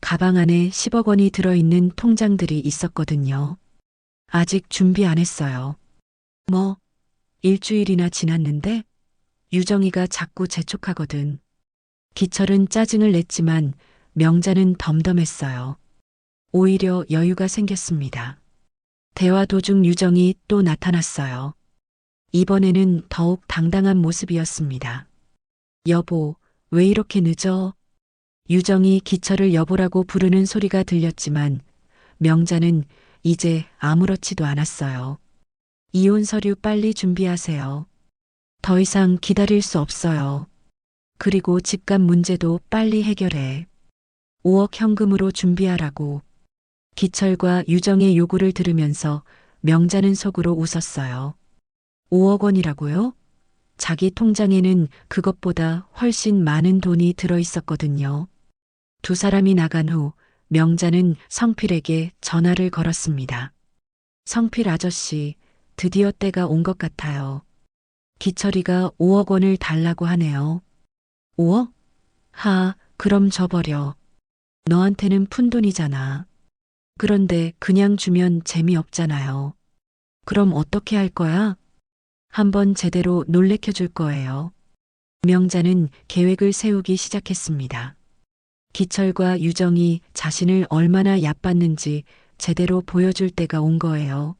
가방 안에 10억 원이 들어있는 통장들이 있었거든요. 아직 준비 안 했어요. 뭐, 일주일이나 지났는데? 유정이가 자꾸 재촉하거든. 기철은 짜증을 냈지만 명자는 덤덤했어요. 오히려 여유가 생겼습니다. 대화 도중 유정이 또 나타났어요. 이번에는 더욱 당당한 모습이었습니다. 여보, 왜 이렇게 늦어? 유정이 기철을 여보라고 부르는 소리가 들렸지만 명자는 이제 아무렇지도 않았어요. 이혼 서류 빨리 준비하세요. 더 이상 기다릴 수 없어요. 그리고 집값 문제도 빨리 해결해. 5억 현금으로 준비하라고. 기철과 유정의 요구를 들으면서 명자는 속으로 웃었어요. 5억 원이라고요? 자기 통장에는 그것보다 훨씬 많은 돈이 들어 있었거든요. 두 사람이 나간 후 명자는 성필에게 전화를 걸었습니다. 성필 아저씨, 드디어 때가 온 것 같아요. 기철이가 5억 원을 달라고 하네요. 5억? 그럼 줘버려. 너한테는 푼돈이잖아. 그런데 그냥 주면 재미없잖아요. 그럼 어떻게 할 거야? 한번 제대로 놀래켜 줄 거예요. 명자는 계획을 세우기 시작했습니다. 기철과 유정이 자신을 얼마나 얕봤는지 제대로 보여줄 때가 온 거예요.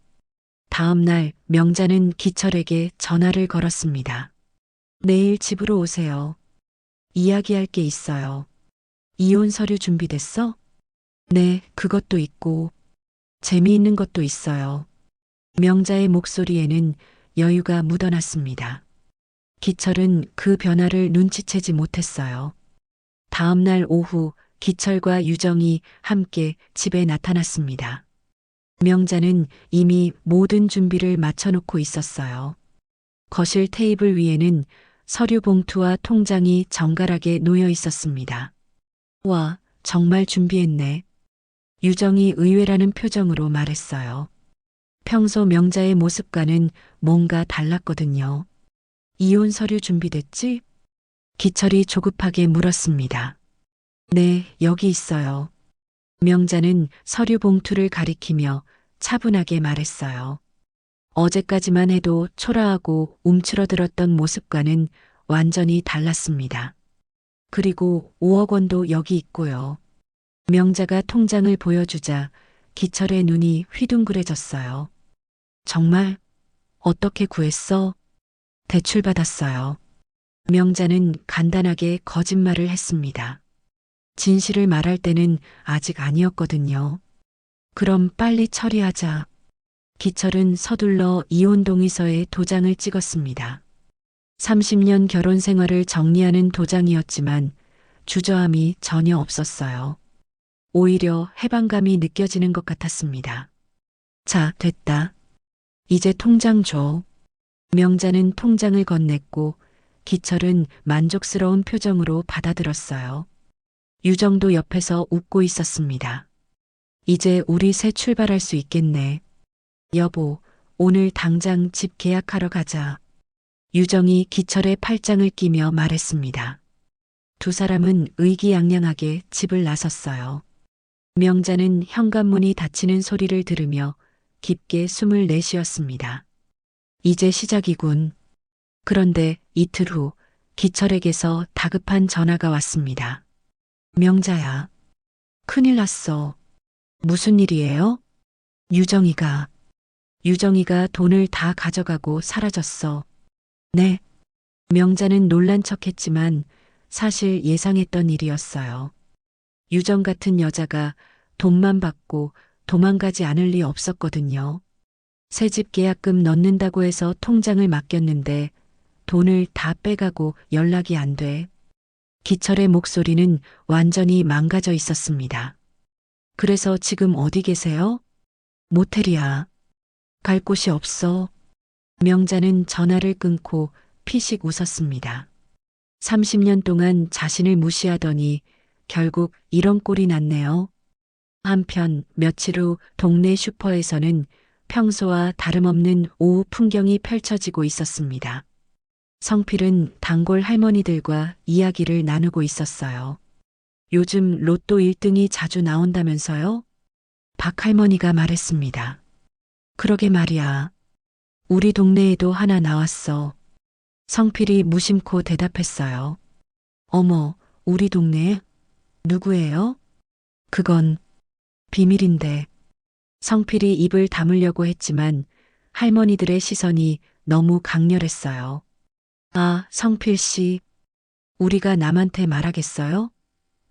다음 날 명자는 기철에게 전화를 걸었습니다. 내일 집으로 오세요. 이야기할 게 있어요. 이혼 서류 준비됐어? 네, 그것도 있고 재미있는 것도 있어요. 명자의 목소리에는 여유가 묻어났습니다. 기철은 그 변화를 눈치채지 못했어요. 다음 날 오후 기철과 유정이 함께 집에 나타났습니다. 명자는 이미 모든 준비를 마쳐놓고 있었어요. 거실 테이블 위에는 서류 봉투와 통장이 정갈하게 놓여 있었습니다. 와, 정말 준비했네. 유정이 의외라는 표정으로 말했어요. 평소 명자의 모습과는 뭔가 달랐거든요. 이혼 서류 준비됐지? 기철이 조급하게 물었습니다. 네, 여기 있어요. 명자는 서류 봉투를 가리키며 차분하게 말했어요. 어제까지만 해도 초라하고 움츠러들었던 모습과는 완전히 달랐습니다. 그리고 5억 원도 여기 있고요. 명자가 통장을 보여주자 기철의 눈이 휘둥그레졌어요. 정말? 어떻게 구했어? 대출받았어요. 명자는 간단하게 거짓말을 했습니다. 진실을 말할 때는 아직 아니었거든요. 그럼 빨리 처리하자. 기철은 서둘러 이혼 동의서에 도장을 찍었습니다. 30년 결혼 생활을 정리하는 도장이었지만 주저함이 전혀 없었어요. 오히려 해방감이 느껴지는 것 같았습니다. 자, 됐다. 이제 통장 줘. 명자는 통장을 건넸고 기철은 만족스러운 표정으로 받아들었어요. 유정도 옆에서 웃고 있었습니다. 이제 우리 새 출발할 수 있겠네. 여보, 오늘 당장 집 계약하러 가자. 유정이 기철의 팔짱을 끼며 말했습니다. 두 사람은 의기양양하게 집을 나섰어요. 명자는 현관문이 닫히는 소리를 들으며 깊게 숨을 내쉬었습니다. 이제 시작이군. 그런데 이틀 후 기철에게서 다급한 전화가 왔습니다. 명자야. 큰일 났어. 무슨 일이에요? 유정이가 돈을 다 가져가고 사라졌어. 네. 명자는 놀란 척했지만 사실 예상했던 일이었어요. 유정 같은 여자가 돈만 받고 도망가지 않을 리 없었거든요. 새집 계약금 넣는다고 해서 통장을 맡겼는데 돈을 다 빼가고 연락이 안 돼. 기철의 목소리는 완전히 망가져 있었습니다. 그래서 지금 어디 계세요? 모텔이야. 갈 곳이 없어. 명자는 전화를 끊고 피식 웃었습니다. 30년 동안 자신을 무시하더니 결국 이런 꼴이 났네요. 한편 며칠 후 동네 슈퍼에서는 평소와 다름없는 오후 풍경이 펼쳐지고 있었습니다. 성필은 단골 할머니들과 이야기를 나누고 있었어요. 요즘 로또 1등이 자주 나온다면서요? 박 할머니가 말했습니다. 그러게 말이야. 우리 동네에도 하나 나왔어. 성필이 무심코 대답했어요. 어머, 우리 동네에? 누구예요? 그건 비밀인데. 성필이 입을 다물려고 했지만 할머니들의 시선이 너무 강렬했어요. 아, 성필 씨. 우리가 남한테 말하겠어요?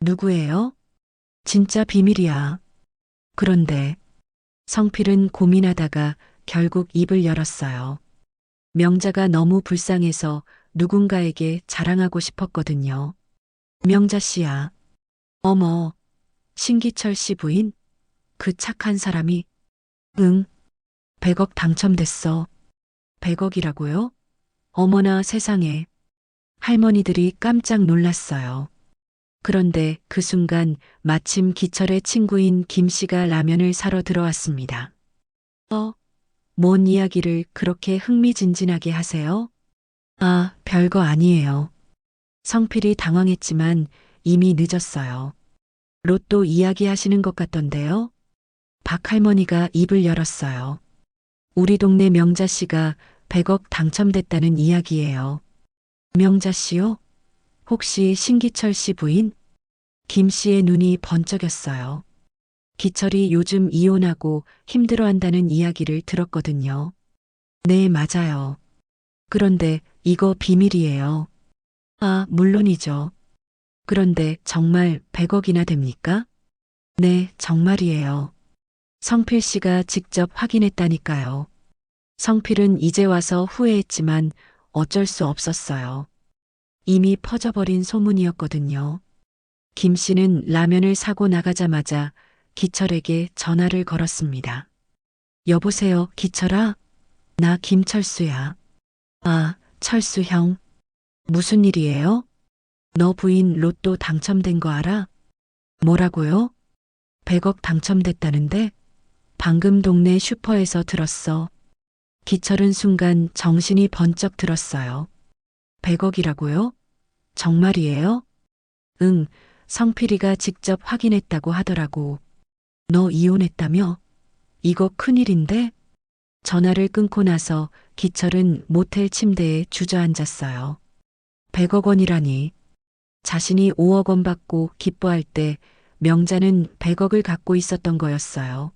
누구예요? 진짜 비밀이야. 그런데 성필은 고민하다가 결국 입을 열었어요. 명자가 너무 불쌍해서 누군가에게 자랑하고 싶었거든요. 명자 씨야. 어머, 신기철 씨 부인? 그 착한 사람이? 응, 100억 당첨됐어. 100억이라고요? 어머나 세상에. 할머니들이 깜짝 놀랐어요. 그런데 그 순간 마침 기철의 친구인 김 씨가 라면을 사러 들어왔습니다. 뭔 이야기를 그렇게 흥미진진하게 하세요? 아, 별거 아니에요. 성필이 당황했지만 이미 늦었어요. 로또 이야기 하시는 것 같던데요? 박 할머니가 입을 열었어요. 우리 동네 명자 씨가 100억 당첨됐다는 이야기예요. 명자 씨요? 혹시 신기철 씨 부인? 김 씨의 눈이 번쩍였어요. 기철이 요즘 이혼하고 힘들어한다는 이야기를 들었거든요. 네, 맞아요. 그런데 이거 비밀이에요. 아, 물론이죠. 그런데 정말 100억이나 됩니까? 네, 정말이에요. 성필 씨가 직접 확인했다니까요. 성필은 이제 와서 후회했지만 어쩔 수 없었어요. 이미 퍼져버린 소문이었거든요. 김 씨는 라면을 사고 나가자마자 기철에게 전화를 걸었습니다. 여보세요, 기철아? 나 김철수야. 아, 철수 형. 무슨 일이에요? 너 부인 로또 당첨된 거 알아? 뭐라고요? 100억 당첨됐다는데? 방금 동네 슈퍼에서 들었어. 기철은 순간 정신이 번쩍 들었어요. 100억이라고요? 정말이에요? 응, 성필이가 직접 확인했다고 하더라고. 너 이혼했다며? 이거 큰일인데? 전화를 끊고 나서 기철은 모텔 침대에 주저앉았어요. 100억 원이라니. 자신이 5억 원 받고 기뻐할 때 명자는 100억을 갖고 있었던 거였어요.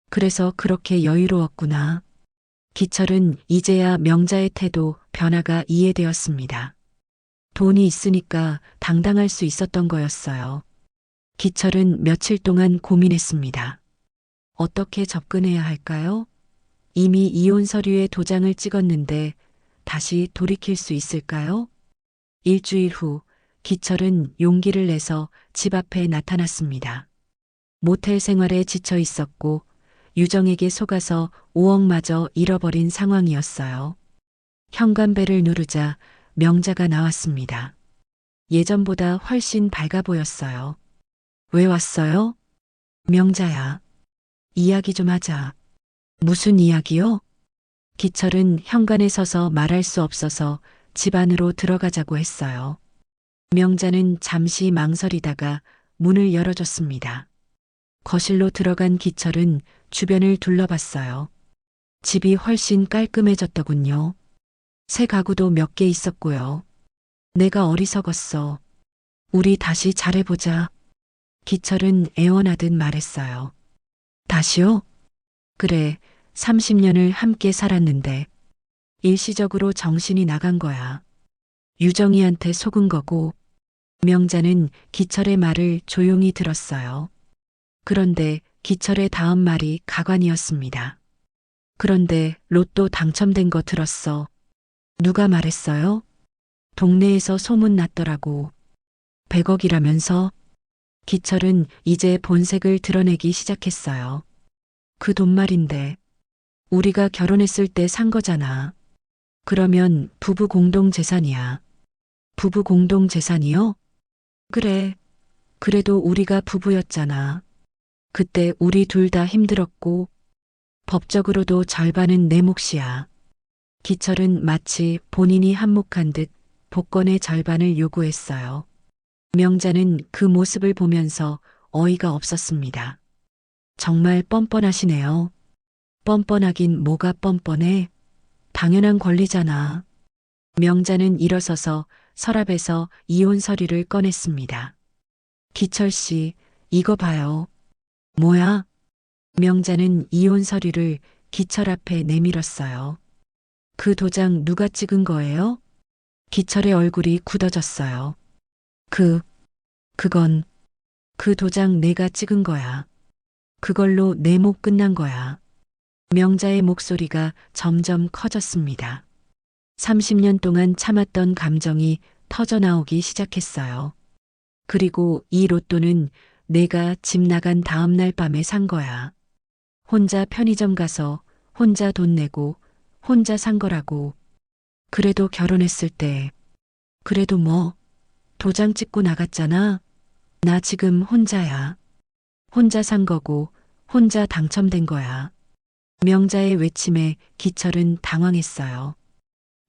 그래서 그렇게 여유로웠구나. 기철은 이제야 명자의 태도, 변화가 이해되었습니다. 돈이 있으니까 당당할 수 있었던 거였어요. 기철은 며칠 동안 고민했습니다. 어떻게 접근해야 할까요? 이미 이혼 서류에 도장을 찍었는데 다시 돌이킬 수 있을까요? 일주일 후 기철은 용기를 내서 집 앞에 나타났습니다. 모텔 생활에 지쳐 있었고 유정에게 속아서 5억마저 잃어버린 상황이었어요. 현관벨을 누르자 명자가 나왔습니다. 예전보다 훨씬 밝아 보였어요. 왜 왔어요? 명자야. 이야기 좀 하자. 무슨 이야기요? 기철은 현관에 서서 말할 수 없어서 집 안으로 들어가자고 했어요. 명자는 잠시 망설이다가 문을 열어줬습니다. 거실로 들어간 기철은 주변을 둘러봤어요. 집이 훨씬 깔끔해졌더군요. 새 가구도 몇 개 있었고요. 내가 어리석었어. 우리 다시 잘해보자. 기철은 애원하듯 말했어요. 다시요? 그래, 30년을 함께 살았는데 일시적으로 정신이 나간 거야. 유정이한테 속은 거고. 명자는 기철의 말을 조용히 들었어요. 그런데 기철의 다음 말이 가관이었습니다. 그런데 로또 당첨된 거 들었어. 누가 말했어요? 동네에서 소문 났더라고. 100억이라면서? 기철은 이제 본색을 드러내기 시작했어요. 그 돈 말인데 우리가 결혼했을 때 산 거잖아. 그러면 부부 공동 재산이야. 부부 공동 재산이요? 그래. 그래도 우리가 부부였잖아. 그때 우리 둘 다 힘들었고 법적으로도 절반은 내 몫이야. 기철은 마치 본인이 한몫한 듯 복권의 절반을 요구했어요. 명자는 그 모습을 보면서 어이가 없었습니다. 정말 뻔뻔하시네요. 뻔뻔하긴 뭐가 뻔뻔해? 당연한 권리잖아. 명자는 일어서서 서랍에서 이혼 서류를 꺼냈습니다. 기철 씨, 이거 봐요. 뭐야? 명자는 이혼 서류를 기철 앞에 내밀었어요. 그 도장 누가 찍은 거예요? 기철의 얼굴이 굳어졌어요. 그건 그 도장 내가 찍은 거야. 그걸로 내 목 끝난 거야. 명자의 목소리가 점점 커졌습니다. 30년 동안 참았던 감정이 터져나오기 시작했어요. 그리고 이 로또는 내가 집 나간 다음 날 밤에 산 거야. 혼자 편의점 가서 혼자 돈 내고 혼자 산 거라고. 그래도 결혼했을 때. 그래도 뭐 도장 찍고 나갔잖아. 나 지금 혼자야. 혼자 산 거고 혼자 당첨된 거야. 명자의 외침에 기철은 당황했어요.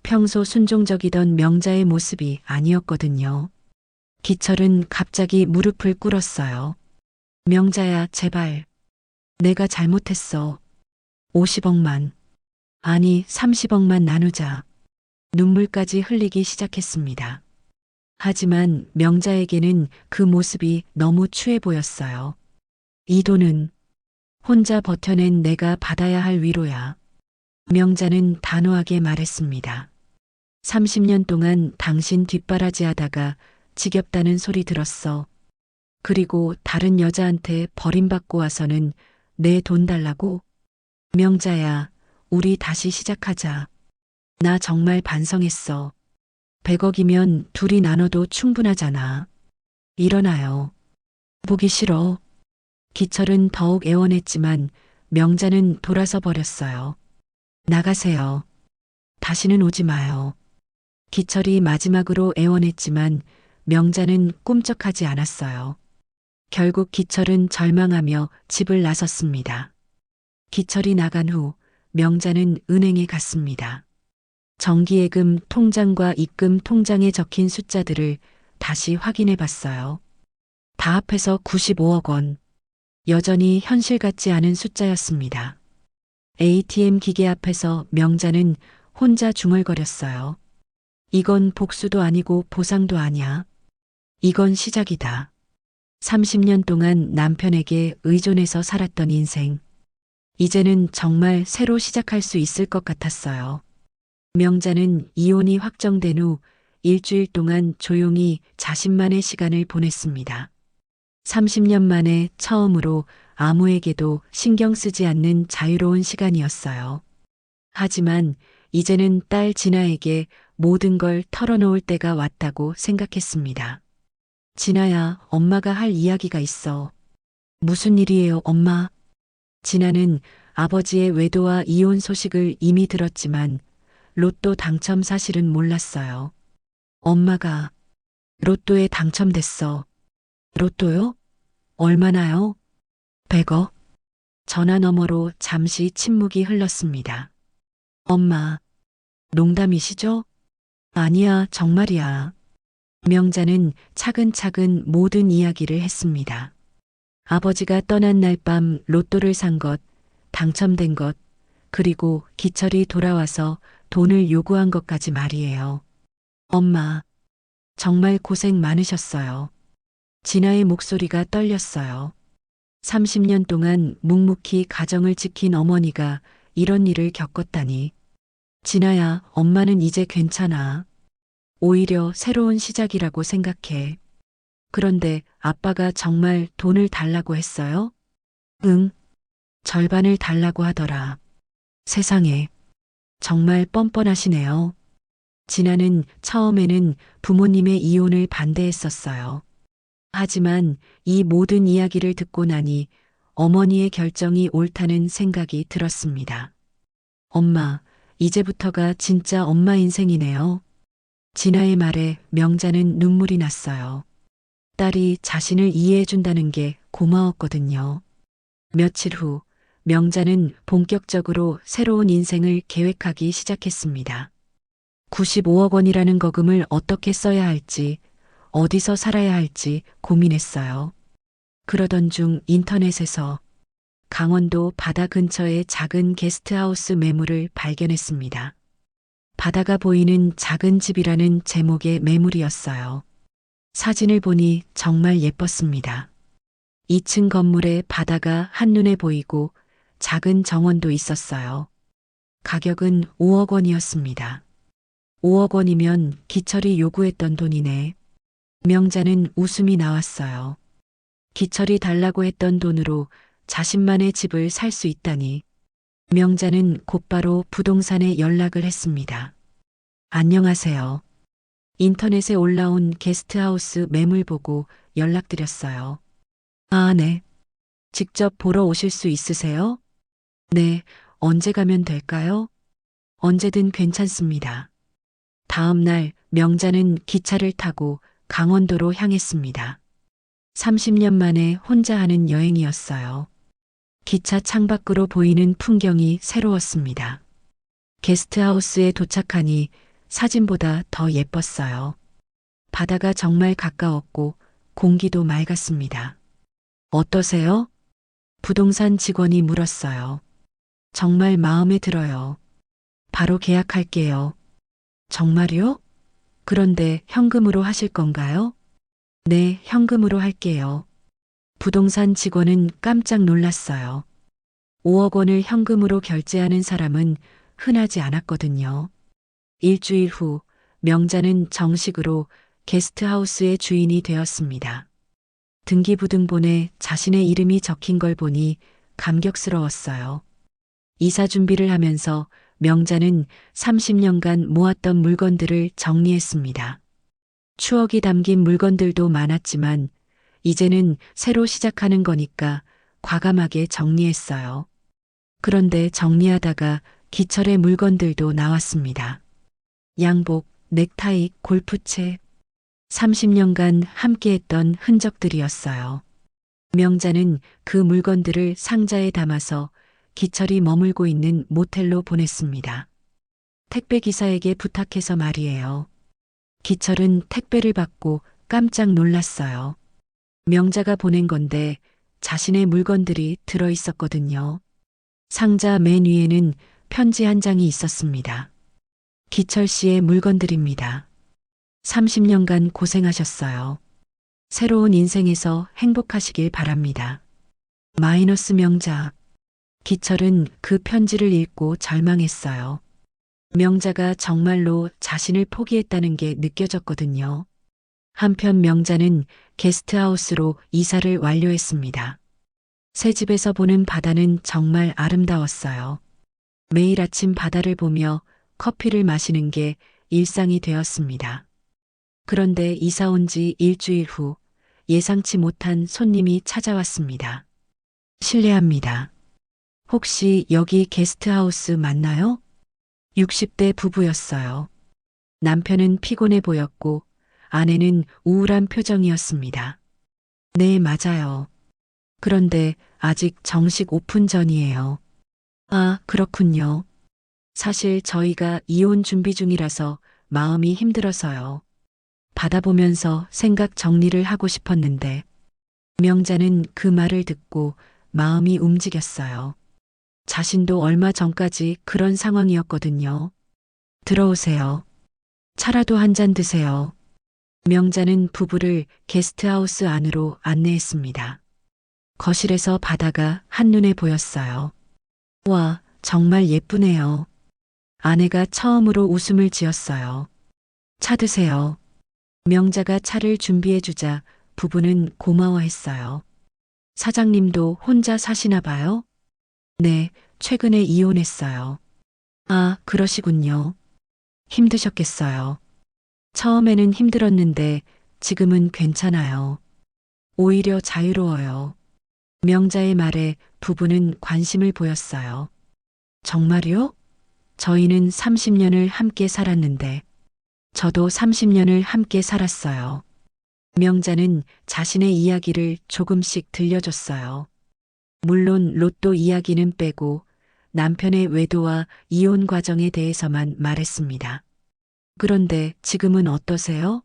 평소 순종적이던 명자의 모습이 아니었거든요. 기철은 갑자기 무릎을 꿇었어요. 명자야, 제발. 내가 잘못했어. 50억만. 아니, 30억만 나누자. 눈물까지 흘리기 시작했습니다. 하지만 명자에게는 그 모습이 너무 추해 보였어요. 이 돈은 혼자 버텨낸 내가 받아야 할 위로야. 명자는 단호하게 말했습니다. 30년 동안 당신 뒷바라지 하다가 지겹다는 소리 들었어. 그리고 다른 여자한테 버림받고 와서는 내 돈 달라고? 명자야, 우리 다시 시작하자. 나 정말 반성했어. 100억이면 둘이 나눠도 충분하잖아. 일어나요. 보기 싫어. 기철은 더욱 애원했지만 명자는 돌아서 버렸어요. 나가세요. 다시는 오지 마요. 기철이 마지막으로 애원했지만 명자는 꿈쩍하지 않았어요. 결국 기철은 절망하며 집을 나섰습니다. 기철이 나간 후 명자는 은행에 갔습니다. 정기예금 통장과 입금 통장에 적힌 숫자들을 다시 확인해 봤어요. 다 합해서 95억 원. 여전히 현실 같지 않은 숫자였습니다. ATM 기계 앞에서 명자는 혼자 중얼거렸어요. 이건 복수도 아니고 보상도 아니야. 이건 시작이다. 30년 동안 남편에게 의존해서 살았던 인생. 이제는 정말 새로 시작할 수 있을 것 같았어요. 명자는 이혼이 확정된 후 일주일 동안 조용히 자신만의 시간을 보냈습니다. 30년 만에 처음으로 아무에게도 신경 쓰지 않는 자유로운 시간이었어요. 하지만 이제는 딸 진아에게 모든 걸 털어놓을 때가 왔다고 생각했습니다. 진아야, 엄마가 할 이야기가 있어. 무슨 일이에요, 엄마? 진아는 아버지의 외도와 이혼 소식을 이미 들었지만 로또 당첨 사실은 몰랐어요. 엄마가 로또에 당첨됐어. 로또요? 얼마나요? 100억? 전화 너머로 잠시 침묵이 흘렀습니다. 엄마, 농담이시죠? 아니야, 정말이야. 명자는 차근차근 모든 이야기를 했습니다. 아버지가 떠난 날 밤 로또를 산 것, 당첨된 것, 그리고 기철이 돌아와서 돈을 요구한 것까지 말이에요. 엄마, 정말 고생 많으셨어요. 진아의 목소리가 떨렸어요. 30년 동안 묵묵히 가정을 지킨 어머니가 이런 일을 겪었다니. 진아야, 엄마는 이제 괜찮아. 오히려 새로운 시작이라고 생각해. 그런데 아빠가 정말 돈을 달라고 했어요? 응. 절반을 달라고 하더라. 세상에. 정말 뻔뻔하시네요. 진아는 처음에는 부모님의 이혼을 반대했었어요. 하지만 이 모든 이야기를 듣고 나니 어머니의 결정이 옳다는 생각이 들었습니다. 엄마, 이제부터가 진짜 엄마 인생이네요. 진아의 말에 명자는 눈물이 났어요. 딸이 자신을 이해해준다는 게 고마웠거든요. 며칠 후 명자는 본격적으로 새로운 인생을 계획하기 시작했습니다. 95억 원이라는 거금을 어떻게 써야 할지, 어디서 살아야 할지 고민했어요. 그러던 중 인터넷에서 강원도 바다 근처의 작은 게스트하우스 매물을 발견했습니다. 바다가 보이는 작은 집이라는 제목의 매물이었어요. 사진을 보니 정말 예뻤습니다. 2층 건물에 바다가 한눈에 보이고 작은 정원도 있었어요. 가격은 5억 원이었습니다. 5억 원이면 기철이 요구했던 돈이네. 명자는 웃음이 나왔어요. 기철이 달라고 했던 돈으로 자신만의 집을 살 수 있다니. 명자는 곧바로 부동산에 연락을 했습니다. 안녕하세요. 인터넷에 올라온 게스트하우스 매물 보고 연락드렸어요. 아, 네. 직접 보러 오실 수 있으세요? 네, 언제 가면 될까요? 언제든 괜찮습니다. 다음 날 명자는 기차를 타고 강원도로 향했습니다. 30년 만에 혼자 하는 여행이었어요. 기차 창밖으로 보이는 풍경이 새로웠습니다. 게스트하우스에 도착하니 사진보다 더 예뻤어요. 바다가 정말 가까웠고 공기도 맑았습니다. 어떠세요? 부동산 직원이 물었어요. 정말 마음에 들어요. 바로 계약할게요. 정말요? 그런데 현금으로 하실 건가요? 네, 현금으로 할게요. 부동산 직원은 깜짝 놀랐어요. 5억 원을 현금으로 결제하는 사람은 흔하지 않았거든요. 일주일 후 명자는 정식으로 게스트하우스의 주인이 되었습니다. 등기부등본에 자신의 이름이 적힌 걸 보니 감격스러웠어요. 이사 준비를 하면서 명자는 30년간 모았던 물건들을 정리했습니다. 추억이 담긴 물건들도 많았지만 이제는 새로 시작하는 거니까 과감하게 정리했어요. 그런데 정리하다가 기철의 물건들도 나왔습니다. 양복, 넥타이, 골프채. 30년간 함께했던 흔적들이었어요. 명자는 그 물건들을 상자에 담아서 기철이 머물고 있는 모텔로 보냈습니다. 택배 기사에게 부탁해서 말이에요. 기철은 택배를 받고 깜짝 놀랐어요. 명자가 보낸 건데 자신의 물건들이 들어 있었거든요. 상자 맨 위에는 편지 한 장이 있었습니다. 기철 씨의 물건들입니다. 30년간 고생하셨어요. 새로운 인생에서 행복하시길 바랍니다. 마이너스 명자. 기철은 그 편지를 읽고 절망했어요. 명자가 정말로 자신을 포기했다는 게 느껴졌거든요. 한편 명자는 게스트하우스로 이사를 완료했습니다. 새 집에서 보는 바다는 정말 아름다웠어요. 매일 아침 바다를 보며 커피를 마시는 게 일상이 되었습니다. 그런데 이사 온 지 일주일 후 예상치 못한 손님이 찾아왔습니다. 실례합니다. 혹시 여기 게스트하우스 맞나요? 60대 부부였어요. 남편은 피곤해 보였고 아내는 우울한 표정이었습니다. 네, 맞아요. 그런데 아직 정식 오픈 전이에요. 아, 그렇군요. 사실 저희가 이혼 준비 중이라서 마음이 힘들어서요. 받아보면서 생각 정리를 하고 싶었는데 명자는 그 말을 듣고 마음이 움직였어요. 자신도 얼마 전까지 그런 상황이었거든요. 들어오세요. 차라도 한 잔 드세요. 명자는 부부를 게스트하우스 안으로 안내했습니다. 거실에서 바다가 한눈에 보였어요. 와, 정말 예쁘네요. 아내가 처음으로 웃음을 지었어요. 차 드세요. 명자가 차를 준비해주자 부부는 고마워했어요. 사장님도 혼자 사시나 봐요? 네, 최근에 이혼했어요. 아, 그러시군요. 힘드셨겠어요. 처음에는 힘들었는데 지금은 괜찮아요. 오히려 자유로워요. 명자의 말에 부부는 관심을 보였어요. 정말요? 저희는 30년을 함께 살았는데 저도 30년을 함께 살았어요. 명자는 자신의 이야기를 조금씩 들려줬어요. 물론 로또 이야기는 빼고 남편의 외도와 이혼 과정에 대해서만 말했습니다. 그런데 지금은 어떠세요?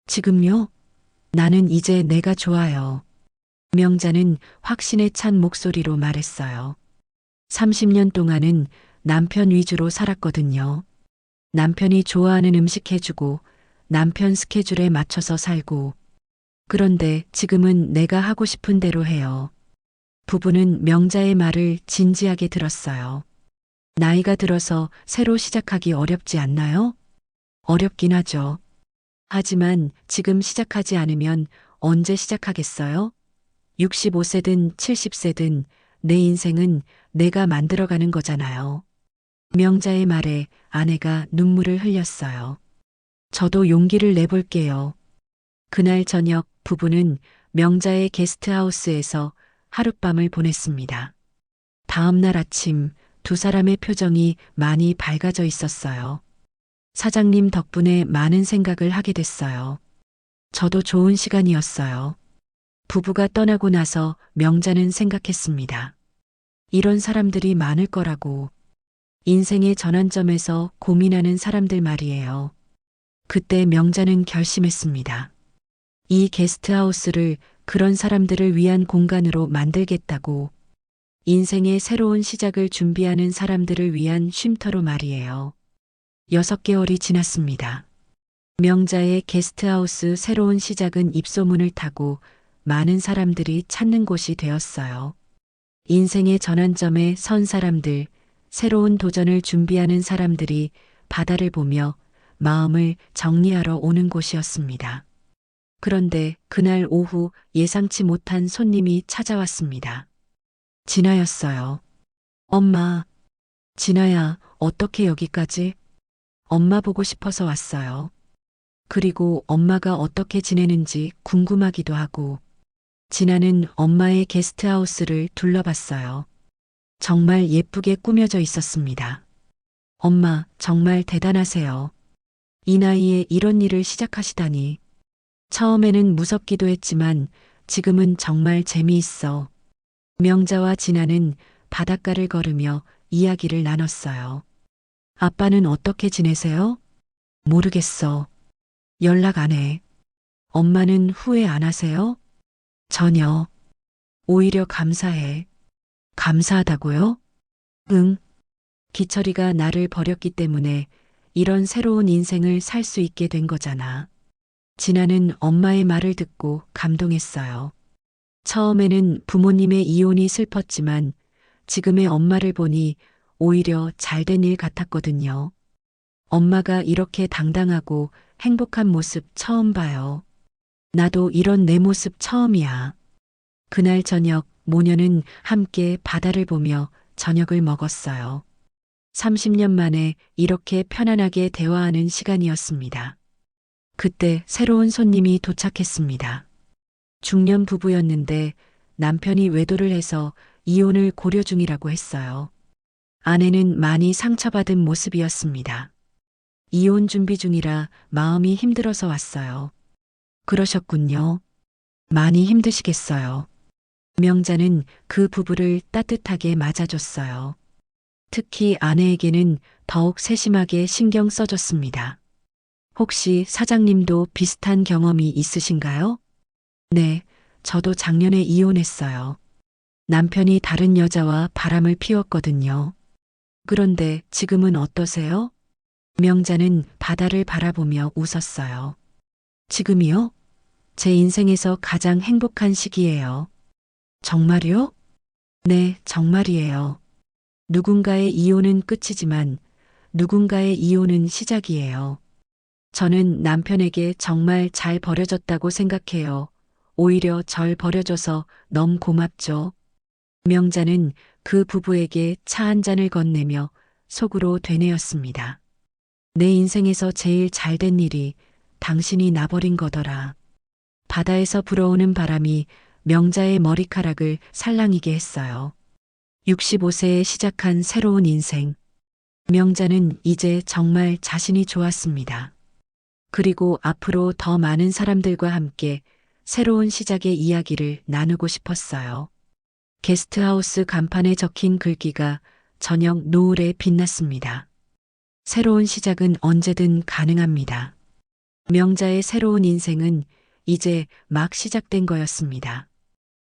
지금요? 나는 이제 내가 좋아요. 명자는 확신에 찬 목소리로 말했어요. 30년 동안은 남편 위주로 살았거든요. 남편이 좋아하는 음식 해주고 남편 스케줄에 맞춰서 살고 그런데 지금은 내가 하고 싶은 대로 해요. 부부는 명자의 말을 진지하게 들었어요. 나이가 들어서 새로 시작하기 어렵지 않나요? 어렵긴 하죠. 하지만 지금 시작하지 않으면 언제 시작하겠어요? 65세든 70세든 내 인생은 내가 만들어가는 거잖아요. 명자의 말에 아내가 눈물을 흘렸어요. 저도 용기를 내볼게요. 그날 저녁 부부는 명자의 게스트하우스에서 하룻밤을 보냈습니다. 다음 날 아침 두 사람의 표정이 많이 밝아져 있었어요. 사장님 덕분에 많은 생각을 하게 됐어요. 저도 좋은 시간이었어요. 부부가 떠나고 나서 명자는 생각했습니다. 이런 사람들이 많을 거라고. 인생의 전환점에서 고민하는 사람들 말이에요. 그때 명자는 결심했습니다. 이 게스트하우스를 그런 사람들을 위한 공간으로 만들겠다고. 인생의 새로운 시작을 준비하는 사람들을 위한 쉼터로 말이에요. 6개월이 지났습니다. 명자의 게스트하우스 새로운 시작은 입소문을 타고 많은 사람들이 찾는 곳이 되었어요. 인생의 전환점에 선 사람들, 새로운 도전을 준비하는 사람들이 바다를 보며 마음을 정리하러 오는 곳이었습니다. 그런데 그날 오후 예상치 못한 손님이 찾아왔습니다. 진아였어요. 엄마, 진아야, 어떻게 여기까지? 엄마 보고 싶어서 왔어요. 그리고 엄마가 어떻게 지내는지 궁금하기도 하고. 진아는 엄마의 게스트하우스를 둘러봤어요. 정말 예쁘게 꾸며져 있었습니다. 엄마, 정말 대단하세요. 이 나이에 이런 일을 시작하시다니. 처음에는 무섭기도 했지만 지금은 정말 재미있어. 명자와 진아는 바닷가를 걸으며 이야기를 나눴어요. 아빠는 어떻게 지내세요? 모르겠어. 연락 안 해. 엄마는 후회 안 하세요? 전혀. 오히려 감사해. 감사하다고요? 응. 기철이가 나를 버렸기 때문에 이런 새로운 인생을 살 수 있게 된 거잖아. 진아는 엄마의 말을 듣고 감동했어요. 처음에는 부모님의 이혼이 슬펐지만 지금의 엄마를 보니 오히려 잘된 일 같았거든요. 엄마가 이렇게 당당하고 행복한 모습 처음 봐요. 나도 이런 내 모습 처음이야. 그날 저녁 모녀는 함께 바다를 보며 저녁을 먹었어요. 30년 만에 이렇게 편안하게 대화하는 시간이었습니다. 그때 새로운 손님이 도착했습니다. 중년 부부였는데 남편이 외도를 해서 이혼을 고려 중이라고 했어요. 아내는 많이 상처받은 모습이었습니다. 이혼 준비 중이라 마음이 힘들어서 왔어요. 그러셨군요. 많이 힘드시겠어요. 명자는 그 부부를 따뜻하게 맞아줬어요. 특히 아내에게는 더욱 세심하게 신경 써줬습니다. 혹시 사장님도 비슷한 경험이 있으신가요? 네, 저도 작년에 이혼했어요. 남편이 다른 여자와 바람을 피웠거든요. 그런데 지금은 어떠세요? 명자는 바다를 바라보며 웃었어요. 지금이요? 제 인생에서 가장 행복한 시기예요. 정말요? 네, 정말이에요. 누군가의 이혼은 끝이지만 누군가의 이혼은 시작이에요. 저는 남편에게 정말 잘 버려졌다고 생각해요. 오히려 절 버려줘서 너무 고맙죠. 명자는 그 부부에게 차 한 잔을 건네며 속으로 되뇌었습니다. 내 인생에서 제일 잘된 일이 당신이 나버린 거더라. 바다에서 불어오는 바람이 명자의 머리카락을 살랑이게 했어요. 65세에 시작한 새로운 인생. 명자는 이제 정말 자신이 좋았습니다. 그리고 앞으로 더 많은 사람들과 함께 새로운 시작의 이야기를 나누고 싶었어요. 게스트하우스 간판에 적힌 글귀가 저녁 노을에 빛났습니다. 새로운 시작은 언제든 가능합니다. 명자의 새로운 인생은 이제 막 시작된 거였습니다.